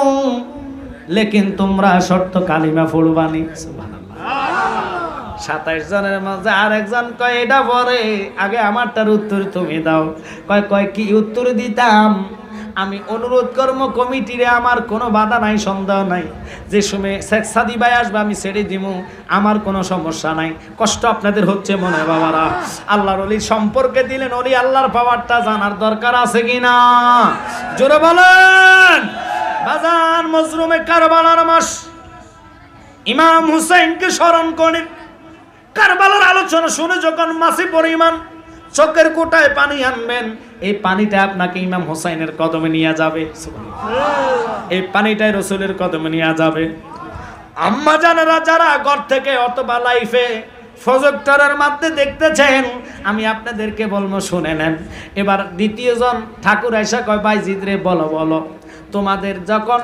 লেকিন তোমরা শর্ত কালিমা পড়বানি। সুবহানাল্লাহ। 27 জনের মাঝে আরেকজন কয় এটা পরে, আগে আমারটার উত্তর তুমি দাও। কয় কি উত্তর দিতাম? আমি অনুরোধ কর্ম কমিটিরে, আমার কোনো বাধা নাই, সন্দেহ নাই, যে সময় শেখ সাদি ভাই আসবে আমি ছেড়ে দিব, আমার কোনো সমস্যা নাই। কষ্ট আপনাদের হচ্ছে মনে বাবারা। আল্লাহর ওলির সম্পর্কে দিলেন, ওলি আল্লাহর পাওয়ারটা জানার দরকার আছে কিনা? জোরে বলেন। বাজান মজলুমে কারবালার মাস, ইমাম হুসাইনকে স্মরণ করে কারবালার আলোচনা শুনে যখন মাসি পরিমাণ চোখের কোটায় পানি আনবেন, এই পানিটা আপনাকে ইমাম হোসাইনের কদমে নিয়ে যাবে। এই পানিটাই রসুলের কদমে নিয়ে যাবে। আম্মা জানেরা যারা ঘর থেকে অথবা লাইফে প্রজেক্টরের মধ্যে দেখতেছেন। আমি আপনাদেরকে বলবো, শুনে নেন। এবার দ্বিতীয় জন ঠাকুর আইসা কয়, বাইজিদ রে বলো বলো, তোমাদের যখন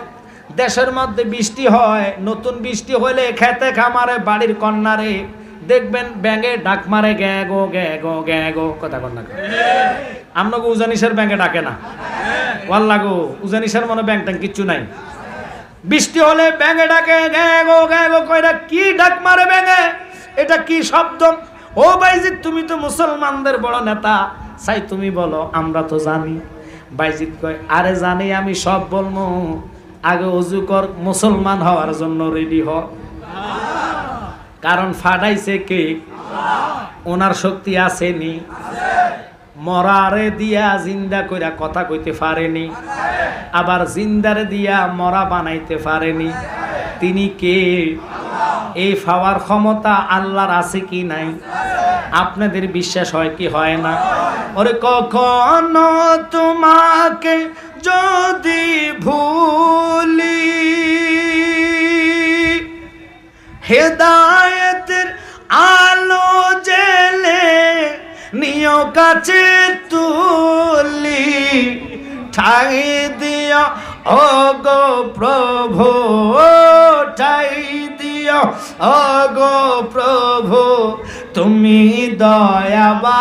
দেশের মধ্যে বৃষ্টি হয়, নতুন বৃষ্টি হলে খেতে খামারে বাড়ির কন্যারে দেখবেন ব্যাঙে ডাক মারে, গ্যাগো গ্যাগো গ্যাগো, কথা কন্যা আপনাকে উজানিসের ব্যাঙে ডাকে না? ওয়াল্লা গো, উজানিসের মনে ব্যাং ট্যাং কিচ্ছু নাই। বৃষ্টি হলে ব্যাঙে ডাকে, গ্যাগো গ্যাগো কয়টা কি ডাক মারে ব্যাঙে, এটা কি শব্দ? ও বাইজিদ, তুমি তো মুসলমানদের বড় নেতা, চাই তুমি বলো, আমরা তো জানি। বাইজিদ কয়, আরে জানি, আমি সব বলবো, আগে অজু কর, মুসলমান হওয়ার জন্য রেডি হ। কারণ ফাটাইছে কে? ওনার শক্তি আসেনি। মরারে দিয়া জিন্দা কইরা কথা কইতে পারেনি, আবার জিন্দারে দিয়া মরা বানাইতে পারেনি। তিনি কে? এই পাওয়ার ক্ষমতা আল্লাহর আছে কি নাই? আপনাদের বিশ্বাস হয় কি হয় না? ওরে কখনো তোমাকে যদি ভুলি, হেদায়েতের আলো জেলে নিয় কাছে তুলি, ঠাই দিও ও গো প্রভু, ঠাই দিও ও গো প্রভু, তুমি দয়াবান,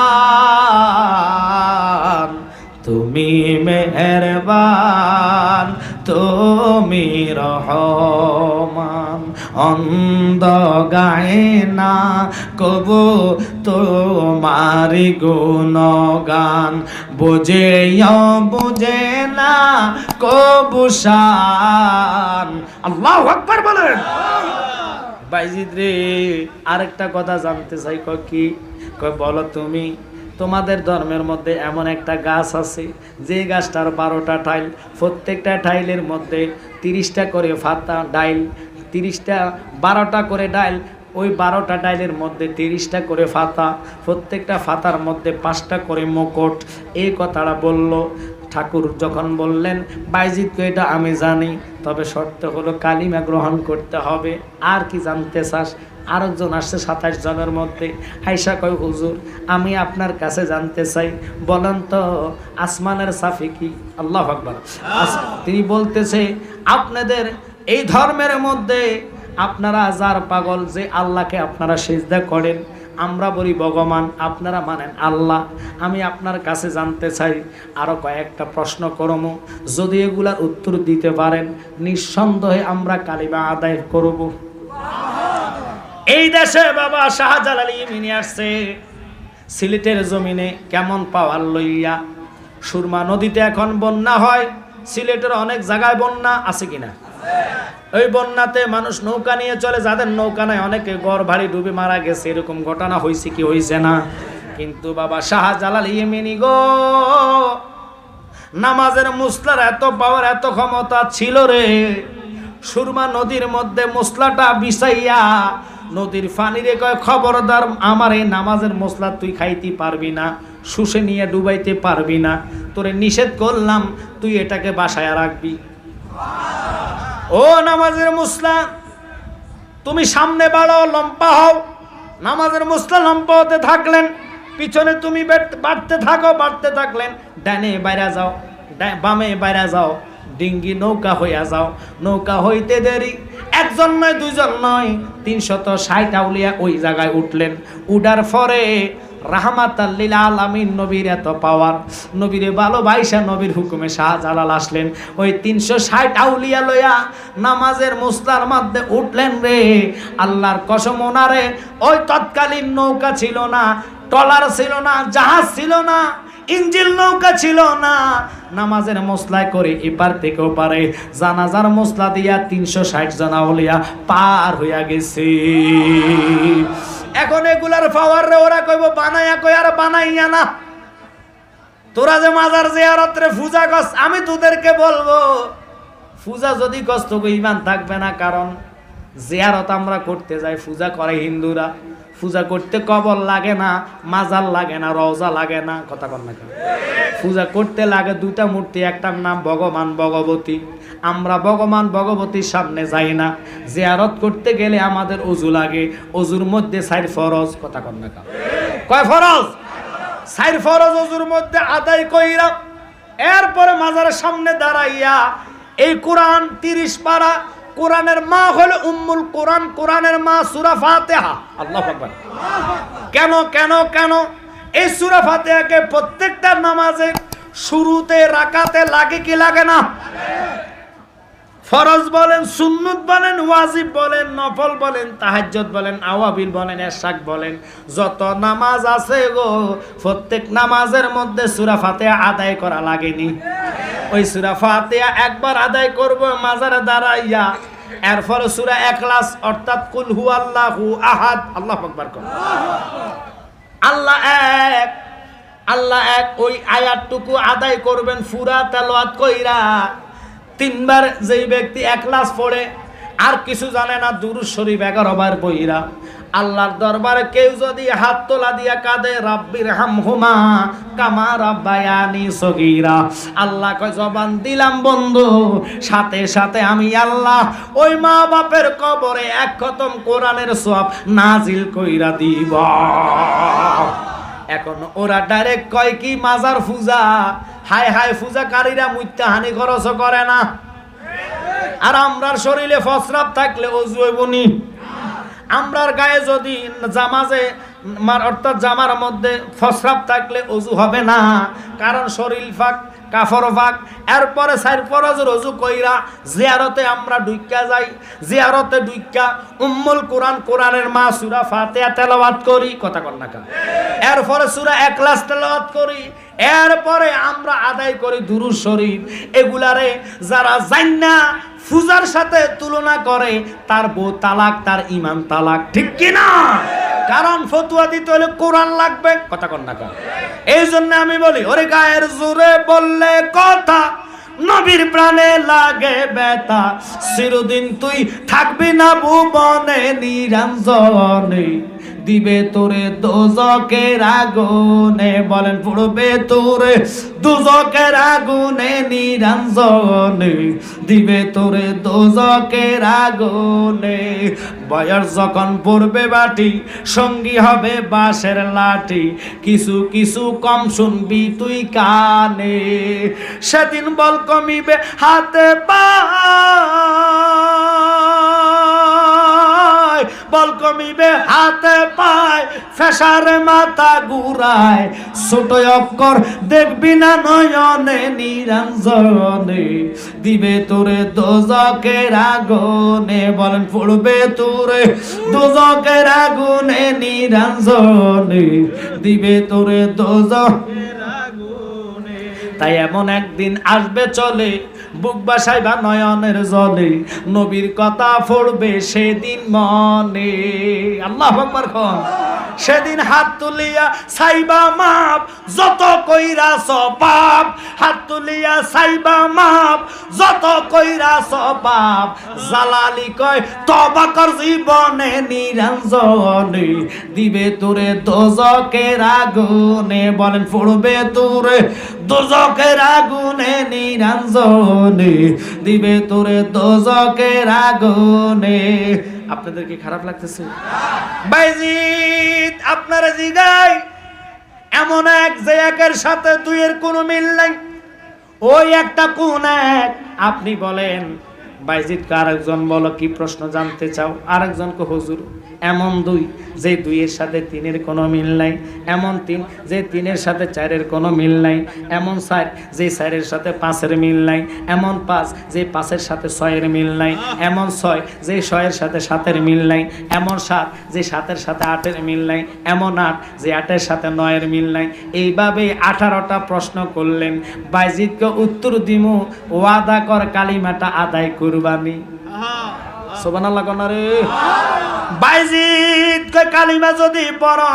তুমি মেহেরবান, তুমি রহমান। অন্ধ গায়ে না কবু তোমারি গুণগান, বুঝেও বুঝে না কবু শান। আল্লাহু আকবার বলেন। বাইজিদ রে, আরেকটা কথা জানতে চাই। কয় কি? কয় বলো তুমি, তোমাদের ধর্মের মধ্যে এমন একটা গাছ আছে যে গাছটার 12টা টাইল, প্রত্যেকটা টাইলের মধ্যে 30টা করে পাতা ডাইল, 12টা করে ডাইল, ওই 12টা ডাইলের মধ্যে 30টা করে পাতা, প্রত্যেকটা পাতার মধ্যে 5টা করে মুকুট। এই কথাটা বলল। ঠাকুর যখন বললেন, বাইজিদকে এটা আমি জানি, তবে শর্ত হলো কালিমা গ্রহণ করতে হবে। আর কি জানতে চাস? আরেকজন আসছে 27 জনের মধ্যে, আয়েশা কয়, হুজুর আমি আপনার কাছে জানতে চাই, বলেন তো আসমানের সাফি কি? আল্লাহু আকবার। তিনি বলতেছে, আপনাদের এই ধর্মের মধ্যে আপনারা যার পাগল, যে আল্লাহকে আপনারা সিজদা করেন, আমরা বলি ভগবান, আপনারা মানেন আল্লাহ। আমি আপনার কাছে জানতে চাই, আরো কয়েকটা প্রশ্ন করব, যদি এগুলার উত্তর দিতে পারেন নিঃসন্দেহে আমরা কালিমা আদায় করব। এই দেশে বাবা শাহজালাল ইমিনি আসছে, সিলেটের জমিনে কেমন পাওয়ার লইয়া। সুরমা নদীতে এখন বন্যা হয়, সিলেটের অনেক জায়গায় বন্যা আছে কিনা? ওই বন্যাতে মানুষ নৌকা নিয়ে চলে, যাদের নৌকা নাই অনেকে ঘর বাড়ি ডুবে মারা গেছে, এরকম ঘটনা হয়েছে কি হয়েছে না? কিন্তু বাবা শাহজালাল ইমিনি গো, নামাজের মুসলার এত পাওয়ার, এত ক্ষমতা ছিল রে। সুরমা নদীর মধ্যে মুসলাটা বিছাইয়া নদীর পানিরে কয়, খবরদার আমার এই নামাজের মশলা তুই খাইতে পারবি না, শুষে নিয়ে ডুবাইতে পারবি না, তোরে নিষেধ করলাম, তুই এটাকে বাসায় রাখবি। ও নামাজের মুসলা, তুমি সামনে বাড়াও, লম্বা হও। নামাজের মুসলা লম্বা হতে থাকলেন, পিছনে তুমি বাড়তে থাকো, বাড়তে থাকলেন, ডানে বাইরে যাও, বামে বাইরে যাও, ডিঙ্গি নৌকা হইয়া যাও। নৌকা হইতে দেরি, একজন নয়, দুইজন নয়, 360 আউলিয়া ওই জায়গায় উঠলেন। উঠার পরে রাহমাতাল লিল আলামিন নবীর এত পাওয়ার, নবীরে ভালোবাসা নবীর হুকুমে শাহজালাল আসলেন। ওই 360 আউলিয়া লইয়া নামাজের মুসলার মধ্যে উঠলেন রে। আল্লাহর কসম, ওনারে ওই তৎকালীন নৌকা ছিল না, ট্রলার ছিল না, জাহাজ ছিল না, ইঞ্জিল নৌকা ছিল না, নামাজের মসলায় করে এপার থেকে ওপারে জানাজার মসলা দিয়া 360 জন আউলিয়া পার হইয়া গেছে। এখন এগুলার পাওয়ার রে ওরা কইব বানাইয়া, কই আর বানাইয়া না। তোরা যে মাজার জিয়ারত রে পূজা করছ, আমি তোদেরকে বলবো, পূজা যদি কষ্ট ইমান থাকবে না। কারণ জিয়ারত আমরা করতে যাই, পূজা করে হিন্দুরা, পূজা করতে কবর লাগে না, মাজার লাগে না, রওজা লাগে না, কথা কন না কেন? পূজা করতে লাগে দুটা মূর্তি, একটার নাম ভগবান ভগবতী। আমরা ভগবান ভগবতীর সামনে যাই না। জিয়ারত করতে গেলে আমাদের ওযু লাগে, ওযুর মধ্যে 4 ফরজ, কথা কন না কেন? কয় ফরজ? 4 ফরজ ওযুর মধ্যে আদায় কইরা এরপরে মাজারের সামনে দাঁড়াইয়া এই কোরআন 30 পারা, কোরআনের মা হলো উম্মুল কোরআন, কোরআনের মা সূরা ফাতিহা। আল্লাহু আকবার। কেন কেন কেন এই সূরা ফাতিহাকে প্রত্যেকটা নামাজে শুরুতে রাকাতে লাগে কি লাগে না? ফরজ বলেন, সুন্নত বলেন, ওয়াজিব বলেন, নফল বলেন, তাহাজ্জুদ বলেন, আওয়াবিল বলেন, ইশাক বলেন, যত নামাজ আছে গো প্রত্যেক নামাজের মধ্যে সূরা ফাতিহা আদায় করা লাগেনি? ওই সূরা ফাতিহা একবার আদায় করব মাজারে দাঁড়াইয়া, এরপর সূরা ইখলাস অর্থাৎ কুল হুয়াল্লাহু আহাদ, আল্লাহু আকবার কর। আল্লাহ এক, আল্লাহ এক, ওই আয়াতটুকু আদায় করবেন পুরা তেলাওয়াত কইরা। 3 বার যেই ব্যক্তি ইখলাস পড়ে আর কিছু জানে না, দুরূদ শরীফ 11 বার পড়া আল্লাহর দরবারে কেউ যদি হাত তোলা দিয়া কাঁদে, রাব্বির হামহুমা কামা রাব্বায়ানি সগীরা, আল্লাহ কয় জবান দিলাম বন্ধু, সাথে সাথে আমি আল্লাহ ওই মা বাপের কবরে 1 খতম কোরআনের সওয়াব নাজিল কইরা দিব। এখন ওরা ডাইরেক্ট কয় কি মাজার পূজা, হায় হায় পূজাকারীরা মুইত্যা হানি খরচ করে না। আর আমরার শরীরে ফসরাব থাকলে ওযু হইবনি? আমরার গায়ে যদি জামাজে অর্থাৎ জামার মধ্যে ফসরাব থাকলে ওযু হবে না, কারণ শরীর ফাক কাফর ফাক। এরপরে 4 ফরজের ওযু কইরা জিয়ারতে আমরা ঢুইকা যাই, জিয়ারতে ঢুইকা উম্মুল কোরআন, কোরআনের মা সূরা ফাতিহা তেলাওয়াত করি, কথা কন না কেন? এরপরে সূরা ইখলাস তেলাওয়াত করি, এরপরে আমরা আদায় করি দুরূদ শরীফ। এগুলারে যারা জান্না পূজার সাথে তুলনা করে তার বউ তালাক, তার ঈমান তালাক, ঠিক কি না? কারণ ফতোয়া দিতে হলে কোরআন লাগবে, কথা কন না কেন? এই জন্য আমি বলি, ওরে গায়ের জোরে বললে কথা, নবীর প্রাণে লাগে ব্যথা, চিরদিন তুই থাকবি না ভুবনে নিরঞ্জনে, দিবে তোরে দোজকের আগুনে, বলেন পড়বে তোরে দোজকের আগুনে নিরঞ্জনে, দিবে তোরে দোজকের আগুনে। বয়স যখন পড়বে বাটি, সঙ্গী হবে বাঁশের লাঠি, কিছু কিছু কম শুনবি তুই কানে, সেদিন বল কমিবে হাতে পায়, বল কমিবে হাতে পায়, ফেসারে মাথা ঘুরায়, ছোট অক্ষর দেখবি না নয়নে নিরঞ্জনে, দিবে তোরে দোজকের আগুনে, বলেন পড়বে তোরে দোজকের আগুনে নিরঞ্জনে, দিবে তোরে দোজকের আগুনে। তাই এমন একদিন আসবে চলে, বুক বাসাইবা নয়নের জলে, নবীর কথা পড়বে সেদিন মনে। আল্লাহু আকবার কোন। সেদিন হাত তুলিয়া চাইবা মাপ, যত কইরাছ পাপ, হাত তুলিয়া চাইবা মাপ, যত কইরাছ পাপ, জালালি কয় তওবা কর জীবনে নিরঞ্জনে, দিবে তোরে দোজকের আগুনে, বলেন পড়বে তোরে দোজকের আগুনে নিরঞ্জনে, দিবে তোরে দোজকের আগুনে। আপনাদের কি খারাপ লাগতেছে? বাইজিদ আপনারা জিগাই, এমন এক যে একের সাথে দুইয়ের কোনো মিল নাই, ওই একটা কোন এক। আপনি বলেন বাইজিদকে আরেকজন বলো কি প্রশ্ন জানতে চাও, আরেকজনকে হুজুর এমন 2 যে 2-এর সাথে 3-এর কোনো মিল নাই, এমন 3 যে 3-এর সাথে 4-এর কোনো মিল নাই, এমন 4 যে 4-এর সাথে 5-এর মিল নাই, এমন 5 যে 5-এর সাথে 6-এর মিল নাই, এমন 6 যে 6-এর সাথে 7-এর মিল নাই, এমন 7 যে 7-এর সাথে 8-এর মিল নাই, এমন 8 যে 8-এর সাথে 9-এর মিল নাই। এইভাবে 18টা প্রশ্ন করলেন। বাইজিদকে উত্তর দিমু, ওয়াদা কর কালিমাটা আদায় করবানি। সুবহানাল্লাহ কোন রে? বাইজিদ কয় কালিমা যদি পড়ো,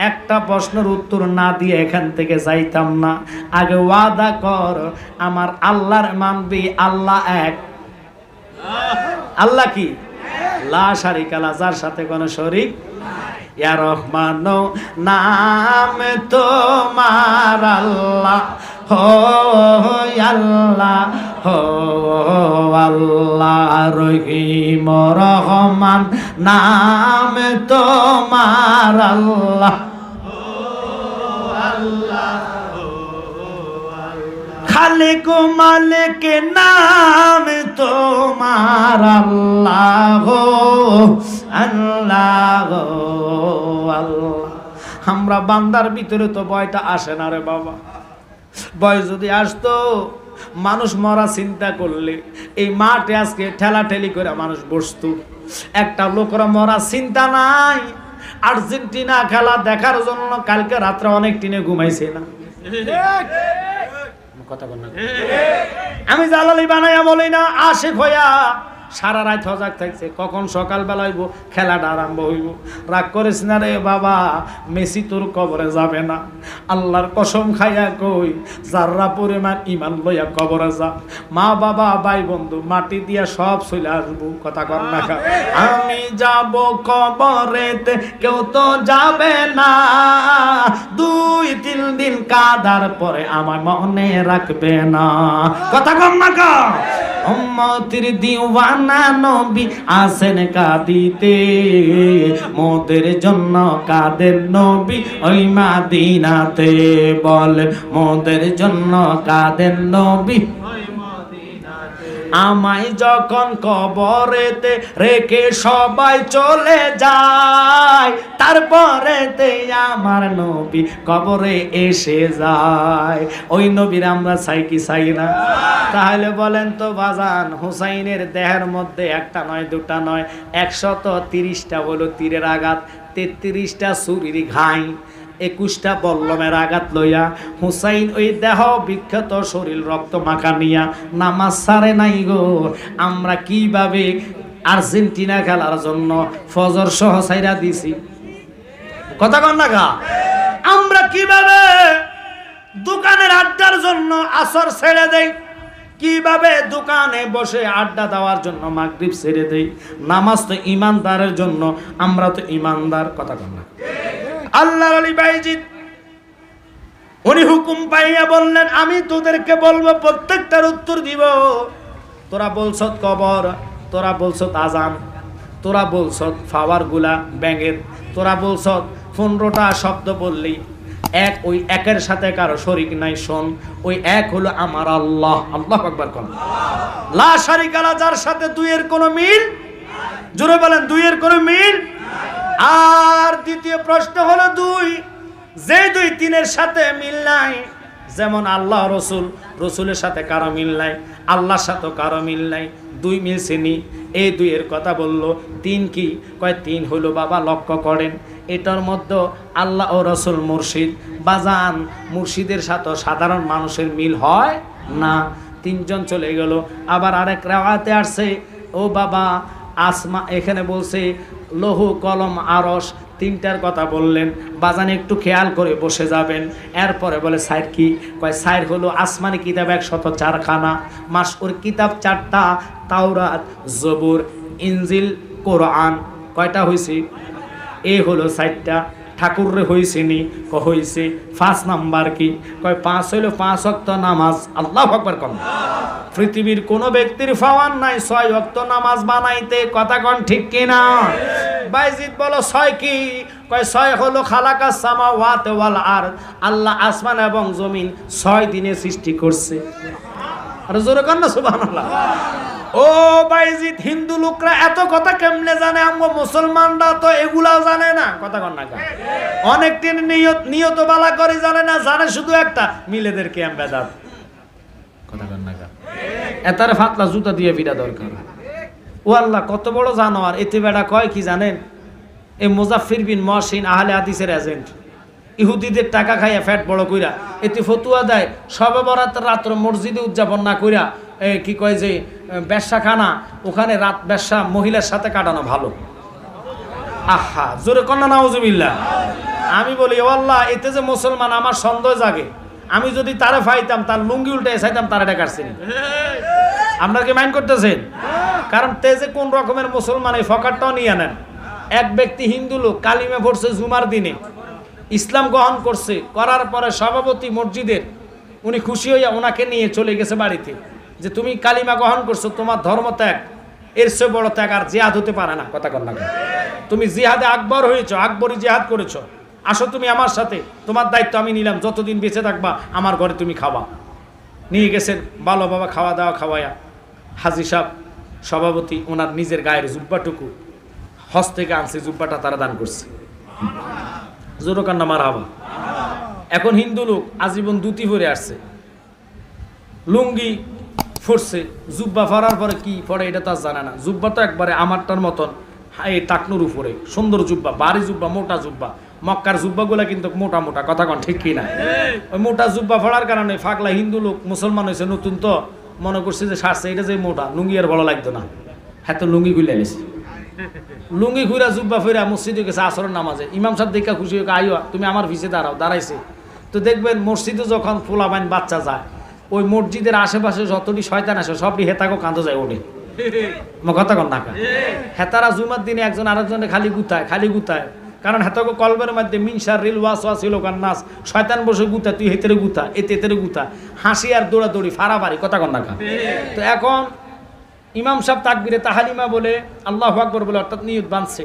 একটা প্রশ্নের উত্তর না দিয়ে এখান থেকে যাইতাম না। আগে ওয়াদা কর আমার আল্লাহর মানবি, আল্লাহ এক। আল্লাহ কি? লা শারিকা লা, যার সাথে কোনো শরীক। ইয়া রহমান নাম তোমার আল্লাহ, হো আল্লাহ, হো আল্লাহ। রহিম রহমান নাম তোমার আল্লাহ, খালিক মালিক নাম তোমার আল্লাহ, আল্লাহ, আল্লাহ। আমরা বান্দার ভিতরে তো ভয়টা আসে না রে বাবা। ভয় যদি আসতো, মানুষ মরা চিন্তা করলে এই মাঠে আজকে ঠেলাঠেলি করে মানুষ বসতো। একটা লোকের মরা চিন্তা নাই। আর্জেন্টিনা খেলা দেখার জন্য কালকে রাত্রে অনেক টিনে ঘুমাইছে না। কথা বল না, আমি জালালি বানাইয়া বলি না, আশিক হইয়া সারা রাত সজাগ থাকছে, কখন সকালবেলা হইব খেলাটা আরম্ভ হইব। রাগ করিস না রে বাবা, মেসি তোর কবরে যাবে না। আল্লাহর কসম খাইয়া কই, যাররা পরিমাণ ইমান লইয়া কবরে যা, মা বাবা ভাই বন্ধু মাটি দিয়া সব চলে আসবো। কথা কর না, আমি যাব কবরেতে, কেউ তো যাবে না। 2-3 দিন কাদার পরে আমার মনে রাখবে না। কথা কর না কা, উম্মতের দিওয়ানা নবী আসেন কাঁদিতে, মোদের জন্য কাঁদেন নবী ওই মাদিনাতে। বলে মোদের জন্য কাঁদেন নবী। আমায় যখন কবরেতে রেখে সবাই চলে যায়, তারপরেতে আমার নবী কবরে এসে যায়। ওই নবীর আমরা চাই কি চাই না? তাহলে বলেন তো বাজান, হুসাইনের দেহের মধ্যে একটা নয় দুটা নয় 130টা হলো তীরের আঘাত, 33টা ছুরির ঘাই, 21টা বল্লমের আঘাত লইয়া হুসাইন ওই দেহ বিখ্যাত শরীর রক্ত মাখা নিয়া নামাজ ছাড়ে নাই গো। আমরা কিভাবে আর্জেন্টিনা খেলার জন্য ফজর সহ ছাইরা দিছি। কথা কন না গা, আমরা কিভাবে দোকানের আড্ডার জন্য আসর ছেড়ে দেই, কিভাবে দোকানে বসে আড্ডা দেওয়ার জন্য মাগরিব ছেড়ে দেই। নামাজ তো ইমানদারের জন্য, আমরা তো ইমানদার। কথা কন না। আল্লাহর আলী বাইজিদ উনি হুকুম পাইয়া বললেন, আমি তোদেরকে বলবো, প্রত্যেকটার উত্তর দিব। তোরা বলছত কবর, তোরা বলছত আজান, তোরা বলছত ফাওয়ার গুলা ব্যাঙের, তোরা বলছত 15টা শব্দ বললি এক, ওই একের সাথে কারো শরীক নাই। শোন, ওই এক হলো আমার আল্লাহ। আল্লাহু আকবার কোন, লা শারিকা লা, যার সাথে দুইয়ের কোনো মিল। জোরে বলেন, দুইয়ের কোনো মিল। আর দ্বিতীয় প্রশ্ন হলো দুই, যে 2-3-এর সাথে মিল নাই। যেমন আল্লাহ রসুল, রসুলের সাথে কারো মিল নাই, আল্লাহর সাথে কারো মিল নাই। 2 মিলছেনি, এই 2-এর কথা বলল। 3 কি? কয় 3 হলো বাবা, লক্ষ্য করেন এটার মধ্যে আল্লাহ ও রসুল মুর্শিদ। বাজান, মুর্শিদের সাথে সাধারণ মানুষের মিল হয় না। 3 জন চলে গেল। আবার আরেক রাওয়াতে আসছে, ও বাবা আসমা, এখানে বলছে লৌহ কলম আরশ, 3টার কথা বললেন। বাজান একটু খেয়াল করে বসে যাবেন। এরপরে বলে সাইর কি? কয় সাইর হলো আসমানি কিতাব 104খানা, মাসউর কিতাব 4টা, তাওরাত, জবুর, ইনজিল, কোরআন। কয়টা হয়েছে? এ হলো 4টা। ঠাকুররে হয়েছে নি? হয়েছে। 5 নাম্বার কি? কয় 5 হইল 5 ওয়াক্ত নামাজ। আল্লাহু আকবার কম। পৃথিবীর কোন ব্যক্তির পাওয়ার নাই 6 ওয়াক্ত নামাজ বানাইতে। কথা কোন ঠিক কিনা? বাইজিদ বলো 6 কি? কয় 6 হলো খালাকাস সামাওয়াতি ওয়াল আরদ, আল্লাহ আসমান এবং জমিন 6 দিনে সৃষ্টি করছে। আর জোরে কর না সুবহানাল্লাহ। ও বাইজিদ, হিন্দু লোকরা এত কথা কেমনে জানে? আমরা মুসলমানরা তো এগুলা জানে না। কথা কর না, অনেক দিন নিয়ত বালা করে জানে না, জানে শুধু একটা, মিলেদের ক্যাম্প বেদাত। কথা কর না, এতারে ফাতলা জুতা দিয়ে ভিড়া দরকার। ও আল্লাহ, কত বড় জানোয়ার। এতে বেড়া কয় কি জানেন? এই মুজাফফির বিন মহসিন আহলে হাদিসের এজেন্ট, ইহুদিদের টাকা খাইয়া ফ্যাট বড় কইরা এতে ফতুয়া দেয় শবে বরাত রাত্র মসজিদে উদযাপন না কইরা কি কয় যে ব্যবসাখানা, ওখানে রাত ব্যবসা মহিলার সাথে কাটানো ভালো। আহা, জোরে কন্যা নাউজুবিল্লাহ। আমি বলি ও আল্লাহ, এতে যে মুসলমান, আমার সন্দেহ জাগে। আমি যদি তারে ফাইতাম তার লুঙ্গি উল্টে চাইতাম তারা এটা কাটছি। আপনারা কি মাইন্ড করতেছেন? কারণ তেজে কোন রকমের মুসলমান এই ফকারটাও নিয়ে নেন। এক ব্যক্তি হিন্দু লোক কালিমা পড়ছে জুমার দিনে, ইসলাম গ্রহণ করছে, করার পরে সভাপতি মসজিদের উনি খুশি হইয়া ওনাকে নিয়ে চলে গেছে বাড়িতে, যে তুমি কালিমা গ্রহণ করছো, তোমার ধর্ম ত্যাগ এর চেয়ে বড় ত্যাগ আর জিহাদ হতে পারে না। কথা কন না, তুমি জিহাদে আকবর হয়েছ, আকবরী জিহাদ করেছো, আসো তুমি আমার সাথে, তোমার দায়িত্ব আমি নিলাম, যতদিন বেঁচে থাকবা আমার ঘরে তুমি খাওয়া। নিয়ে গেছেন ভালো বাবা, খাওয়া দাওয়া খাওয়ায়া হাজি সাহেব সভাপতি ওনার নিজের গায়ের জুব্বাটুকু হজ থেকে আনছে, জুব্বাটা তারা দান করছে। জোরো কান্না মার হাবা। এখন হিন্দু লোক আজীবন দুতি পরে আসছে, লুঙ্গি ফুটছে, জুব্বা ফরার পরে কি পরে এটা তার জানে না। জুব্বা তো একবারে আমারটার মতন এই টাকনুর উপরে সুন্দর জুব্বা, বাড়ি জুব্বা, মোটা জুব্বা। মক্কার জুব্বাগুলা কিন্তু মোটা মোটা, কথা কন ঠিক কি না? ওই মোটা জুব্বা ফড়ার কারণে ফাগলা হিন্দু লোক মুসলমান হয়েছে নতুন, তো মনে করছে যে সারছে এটা যে মোটা, লুঙ্গি আর ভালো লাগতো না, হ্যাঁ তো লুঙ্গি খুলে গেছে। লুঙ্গি খুঁড়া জুব্বা ফেরা মসজিদে গেছে আসরের নামাজে, ইমাম সাহেব দেখা খুশি হয়ে আইও তুমি আমার পিছে দাঁড়াও, দাঁড়াইছে। তো দেখবেন মসজিদে যখন ফোলাবাইন বাচ্চা যায়, ওই মসজিদের আশেপাশে যতটি শয়তান আসে সবটি হেতাকো কাঁদো যায় ওঠে। কথা কন না, হেতারা জুমার দিনে একজন আরেকজনে খালি গুতায়, কারণ হেতাকো কলবের মধ্যে মিনসার রিল ওয়াস ছিল নাস, শয়তান বসে গুতা, তুই হেতেরে গুতা, এতেরে গুতা, হাসি আর দৌড়াদৌড়ি ফাড়াফাড়ি। কথা কন না। তো এখন ইমাম সাহেব তাকবীরে তাহালিমা বলে আল্লাহু আকবার বলে অর্থাৎ নিয়ত বাঁধছে,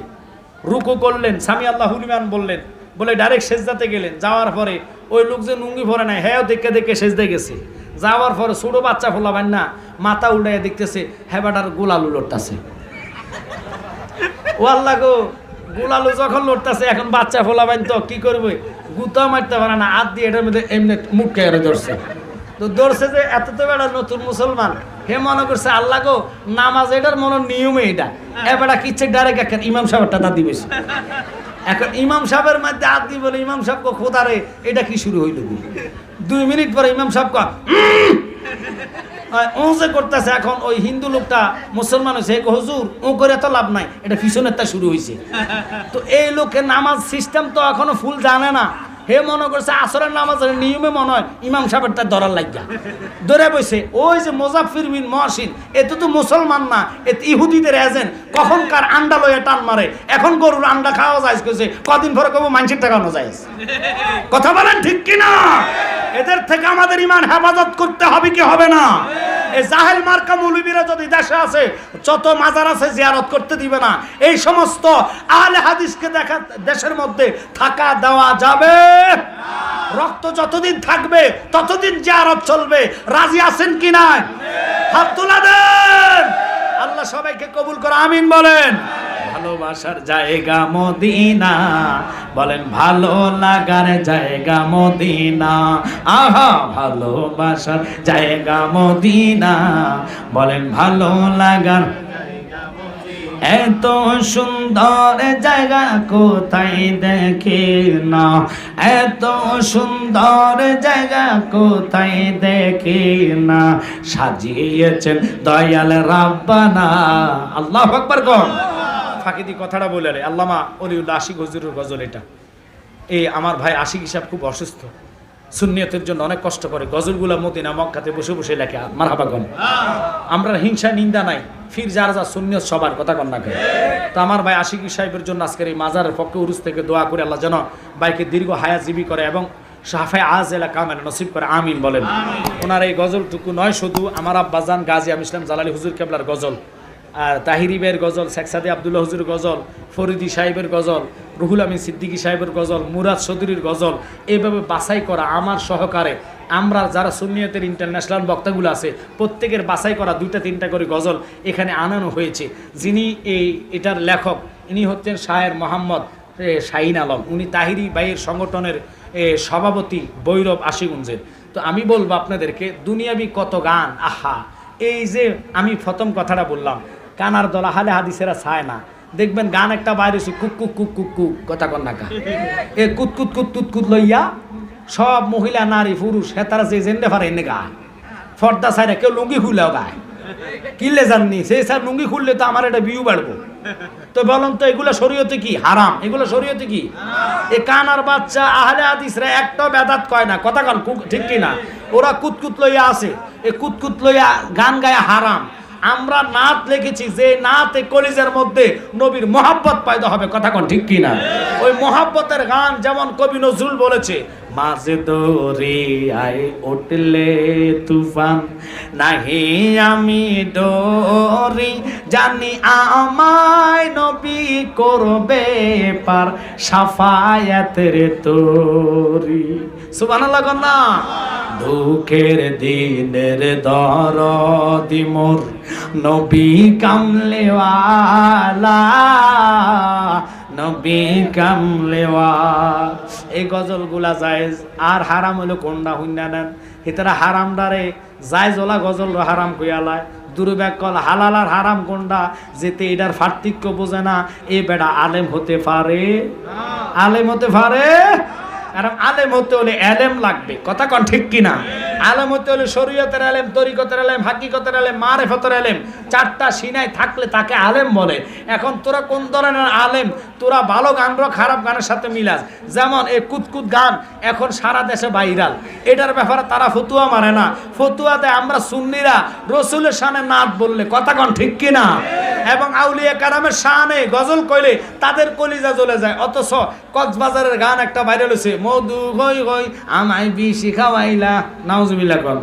রুকু করলেন, সামি আল্লাহু লিমান বললেন, বলে ডাইরেক্ট সেজদাতে গেলেন। যাওয়ার পরে ওই লোক যে লুঙ্গি ভরে নাই, হ্যাঁ দেখে দেখে সেজদে গেছে। যাওয়ার পরে ছোট বাচ্চা ফোলাবেন না, মাথা উল্টাইয়া দেখতেছে হ্যাঁ বেটার গোলালু লড়তাছে। ও আল্লাহ গো, গোলালু যখন লড়তাছে, এখন বাচ্চা ফোলাবেন তো কি করবে, গুতা মারতে পারে না, হাত দিয়ে এটার মধ্যে এমনি মুখ খেয়ে ধরছে। তো ধরছে যে এত তো বেটা নতুন মুসলমান, হে মনে করছে আল্লাহ গো নামাজ এটার মনে নিয়মে এটা, এবারে কিচ্ছে ডাইরেক্ট এখন ইমাম সাহেবটা দাঁত দিবে। এখন ইমাম সাহেবের মধ্যে হাত দিয়ে বলে ইমাম সাহেব খোদারে এটা কি শুরু হইল? 2 মিনিট পরে ইমাম সাহেব ও যে করতেছে। এখন ওই হিন্দু লোকটা মুসলমান হয়েছে, হুজুর ও করে তো লাভ নাই, এটা পিছনেরটা শুরু হয়েছে। তো এই লোকের নামাজ সিস্টেম তো এখনো ফুল জানে না, হে মনে করছে আসরের নামাজের নিয়মে মনে হয় ইমাম সাহেবটা ধরার লাগিয়া ধরে বসে। ওই যে মুজাফফির বিন মুহসিন, এত তো মুসলমান না, এত ইহুদিদের এজেন্ট, কখনকার আন্ডা লয়ে টান মারে, এখন গরুর আন্ডা খাওয়া যায় কইছে, কদিন পরে কব মানুষের টাকানো যায়। কথা বলেন ঠিক কিনা? এদের থেকে আমাদের ইমান হেফাজত করতে হবে কি হবে না? এই জাহেল মার্কা মৌলবীরা যদি দেশে আছে, যত মাজার আছে জিয়ারত করতে দিবে না। এই সমস্ত আহলে হাদিসকে দেখা দেশের মধ্যে থাকা দেওয়া যাবে। রক্ত যতদিন থাকবে ততদিন জিয়ারত চলবে। রাজি আছেন কি না? হাত তুলে দেন। আল্লাহ সবাইকে কবুল করে আমিন বলেন। ভালোবাসার জায়গা মদিনা, বলেন ভালো লাগার জায়গা মদিনা। আহা ভালোবাসার জায়গা মদিনা, বলেন ভালো লাগার। এত সুন্দর জায়গা কোথায় দেখে না, এত সুন্দর জায়গা কোথায় দেখে না, সাজিয়েছেন দয়াল রাব্বানা। আল্লাহু আকবার কোন ফাঁকিদি কথাটা বলে রে আল্লামা ওলিউল্লাহ আশিক হুজুরের গজল এটা। এই আমার ভাই আশিক হিসাব খুব অসুস্থ, সুন্নিয়তের জন্য অনেক কষ্ট করে, গজলগুলা মদিনা মক্কাতে বসে বসে লেখে। মারহাবা গণ, আমরা হিংসা নিন্দা নাই, ফির যার যা সুন্নিয়ত সবার, কথা কন না। তো আমার ভাই আশিক সাহেবের জন্য আজকের এই মাজারের পক্ষে উরুস থেকে দোয়া করে আল্লাহ যেন ভাইকে দীর্ঘ হায়াতজীবী করে এবং শাফায়ে আজেলা কামেল নসিব করে, আমিন বলেন। ওনার এই গজলটুকু নয়, শুধু আমার আব্বাজান গাজী আমির ইসলাম জালালী হুজুর কেবলার গজল, আর তাহিরি ভাইয়ের গজল, শেখ সাদি আব্দুল্লাহ হুজুরের গজল, ফরিদি সাহেবের গজল, রুহুল আমিন সিদ্দিকী সাহেবের গজল, মুরাদ চৌধুরীর গজল, এইভাবে বাছাই করা আমার সহকারে আমরা যারা সুন্নিয়তের ইন্টারন্যাশনাল বক্তাগুলো আছে প্রত্যেকের বাছাই করা 2-3টা করে গজল এখানে আনানো হয়েছে। যিনি এটার লেখক ইনি হচ্ছেন শায়ের মোহাম্মদ শাহিন আলম, উনি তাহিরি ভাইয়ের সংগঠনের সভাপতি বৈরব আশিগঞ্জের। তো আমি বলবো আপনাদেরকে দুনিয়াবি কত গান, আহা এই যে আমি প্রথম কথাটা বললাম, কানার দলা হালে হাদিসেরা চায় না, দেখবেন গান একটা বাইরে cook cook cook cook cook, কথা কন নাকা, এ কুত কুত কুত কুত কুত লইয়া সব মহিলা নারী পুরুষ হেতারা যে জেন্ডে পারে এনে গায়, ফর্দা ছাইরা কেউ লুঙ্গি খুলেও গায়, কিনলে জাননি সেই স্যার লুঙ্গি খুললে তো আমার একটা ভিউ বাড়বো। তো বলুন তো এগুলো শরীয়তে কি হারাম? এগুলো শরীয়তে কি? এ কানার বাচ্চা আহলে হাদিসরা একটা বেদাত কয় না, কথা কন ঠিক কি না? ওরা কুতকুত লইয়া আছে, এ কুতকুত লইয়া গান গায়া হারাম। আমরা নাত লিখেছি যে নাতে কলিজার মধ্যে নবীর মহাব্বত পয়দা হবে, কথা কন ঠিক কি না? ওই মহাব্বতের গান যেমন কবি নজরুল বলেছে, মাঝে দরিয়ায় উঠলে তুফান নাহি আমি ডরি, জানি আমায় নবী করবে পার সাফায়াতের তরি। সুবহানাল্লাহ কন না? দুঃখের দিনের দরদি মোর নবী কামলেওয়ালা, নবী কামলেওয়ালা। এই গজলগুলা জায়েজ আর হারাম হলো কোনটা হুন্না নেন? এটারা হারাম ডারে জায়েজ ওলা গজল হারাম কইয়ালায়। দুর্ব্যাক কল হালাল আর হারাম কোনটা, যেতে এটার পার্থক্য বোঝে না এ বেটা আলেম হতে পারে? আলেম হতে পারে? কারণ আলেম হতে হলে এলেম লাগবে, কথা কন ঠিক কিনা? আলেম হতে হলে শরীয়তের আলেম, তরিকতের আলেম, হাকিকতের আলেম, মারিফতের আলেম, চারটা সিনায় থাকলে তাকে আলেম বলে। এখন তোরা কোন ধরনের আলেম? তোরা ভালো গান রো খারাপ গানের সাথে মিলাস। যেমন এই কুতকুত গান এখন সারা দেশে ভাইরাল, এটার ব্যাপারে তারা ফতুয়া মারে না। ফতুয়া দেয় আমরা সুন্নিরা রসুলের শানে নাত বললে, কথা কন ঠিক কিনা? এবং আউলিয়া কারামের শানে গজল কইলে তাদের কলিজা জ্বলে যায়। অথচ কক্সবাজারের গান একটা ভাইরাল হয়েছে, মধু গই গই আমায় বিশি খাওয়াইলা, নাউজুবিল্লাহ কন।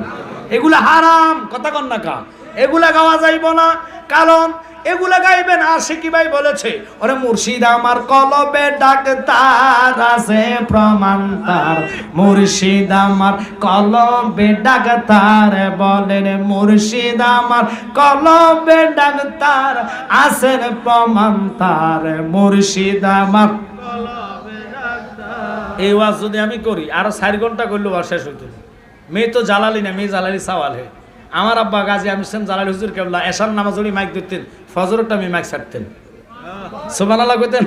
এগুলা হারাম, কথা কন না কা? এগুলা গাওয়া যাইব না, কারণ এগুলা গাইবেন আশিকি ভাই বলেছে, ওরে মুর্শিদ আমার কলবে ডাক্তার আছে প্রমাণ তার, মুর্শিদ আমার কলবে ডাক্তার, বলেন মুর্শিদ আমার কলবে ডাক্তার আছেন প্রমাণ তার, মুর্শিদ আমার কলবে ডাক্তার। এই ওয়াজ যদি আমি করি আরো 4 ঘন্টা করলে ওয়াজ শেষ হইতো না। মেয়ে তো জালালি না, মেয়ে জালালি সাওয়াল হে। আমার আব্বা গাজী আমি হোসেন জালালি হুজুর কেবলা এশার নামাজ উনি মাইক দিতেন, ফজরটা আমি মাইক ছাড়তেন, সুবহানাল্লাহ কইতেন।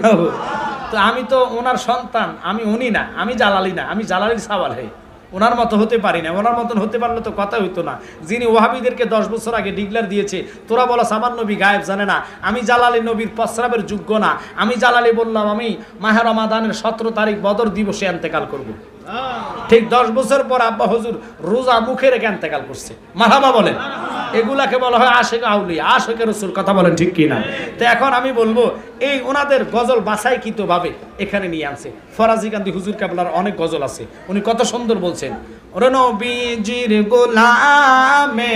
তো আমি তো ওনার সন্তান, আমি উনি না, আমি জালালি না, আমি জালালির সাওয়াল হে। ওনার মতো হতে পারি না, ওনার মতন হতে পারলে তো কথা হইতো না। যিনি ওয়াহাবিদেরকে 10 বছর আগে ডিক্লার দিয়েছে, তোরা বলো আমার নবী গায়েব জানে না, আমি জালালি নবীর প্রস্রাবের যোগ্য না, আমি জালালি বললাম আমি মাহে রমাদানের 17 তারিখ বদর দিবসে ইন্তেকাল করব। ঠিক 10 বছর পর আব্বা হুজুর রোজা মুখে রেখে ইন্তেকাল করছে, মারহাবা বলেন। এগুলাকে বলা হয় আশিক আউলিয়া, আশিকে রাসূল, কথা বলেন ঠিক কি না? তো এখন আমি বলবো এই ওনাদের গজল বাছাইকৃত ভাবে এখানে নিয়ে আনছে। ফরাজি কান্দি হুজুর কেবলার অনেক গজল আছে, উনি কত সুন্দর বলছেন, ওরে নবীজির গোলামে,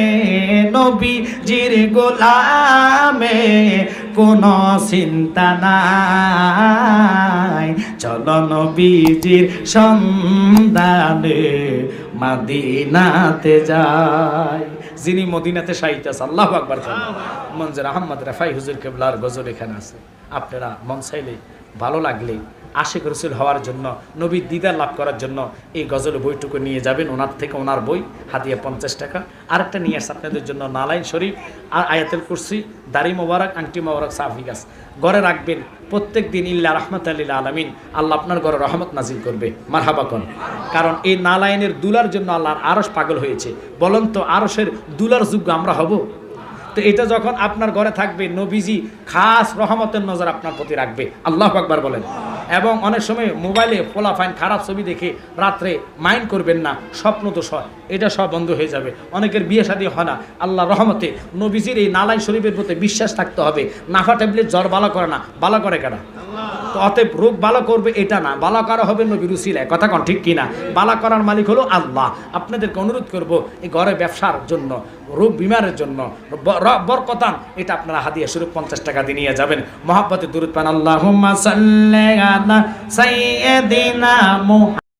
নবীজির গোলামে কোনো চিন্তা নাই, চলো নবীজির সন্ধানে মদিনাতে যায়। যিনি মদিনাতে শাহিদ আছে, আল্লাহু আকবার। মনজুর আহমদ রাফাই হুজুর কেবলার গজল এখানে আছে। আপনারা মন চাইলে, ভালো লাগলে, আশিক রাসূল হওয়ার জন্য, নবীর দিদার লাভ করার জন্য এই গজল বইটুকু নিয়ে যাবেন। ওনার থেকে ওনার বই হাদিয়া 50 টাকা। আরেকটা নিয়ে আসছে আপনাদের জন্য নালাইন শরীফ আর আয়াতুল কুরসি, দাড়ি মোবারক, আংটি মোবারক, সাফি গাছ ঘরে রাখবেন প্রত্যেক দিন। ইল্লা রাহমাতাল লিল আলামিন, আল্লাহ আপনার ঘরে রহমত নাজিল করবে, মারহাবা কোন। কারণ এই নালাইনের দুলার জন্য আল্লাহর আরশ পাগল হয়েছে। বলেন তো আরশের দুলার যোগ্য আমরা হব? তো এটা যখন আপনার ঘরে থাকবে, নবীজি খাস রহমতের নজর আপনার প্রতি রাখবে, আল্লাহু আকবার বলেন। এবং অনেক সময় মোবাইলে ফোলাফাইন খারাপ ছবি দেখে রাত্রে মাইন্ড করবেন না, স্বপ্ন তো সব এটা সব বন্ধ হয়ে যাবে। অনেকের বিয়ে শাদী হয় না, আল্লাহ রহমতে নবীজির এই নালাই শরীফের প্রতি বিশ্বাস থাকতে হবে। নাফা ট্যাবলেট জ্বর ভালো করে না, ভালো করে কেনা? তো অতএব রোগ ভালো করবে এটা না, ভালো করা হবে নবীর উসিলায়, কথা কন ঠিক কিনা? ভালো করার মালিক হলো আল্লাহ। আপনাদেরকে অনুরোধ করব এই ঘরে ব্যবসার জন্য, রোগ বিমারের জন্য বরকতান, এটা আপনারা হাদিয়া স্বরূপ 50 টাকা দিয়ে নিয়ে যাবেন। মহব্বতে দুরূদ পান, আল্লাহুম্মা সাল্লি আলা সাইয়্যিদিনা মুহাম্মাদ।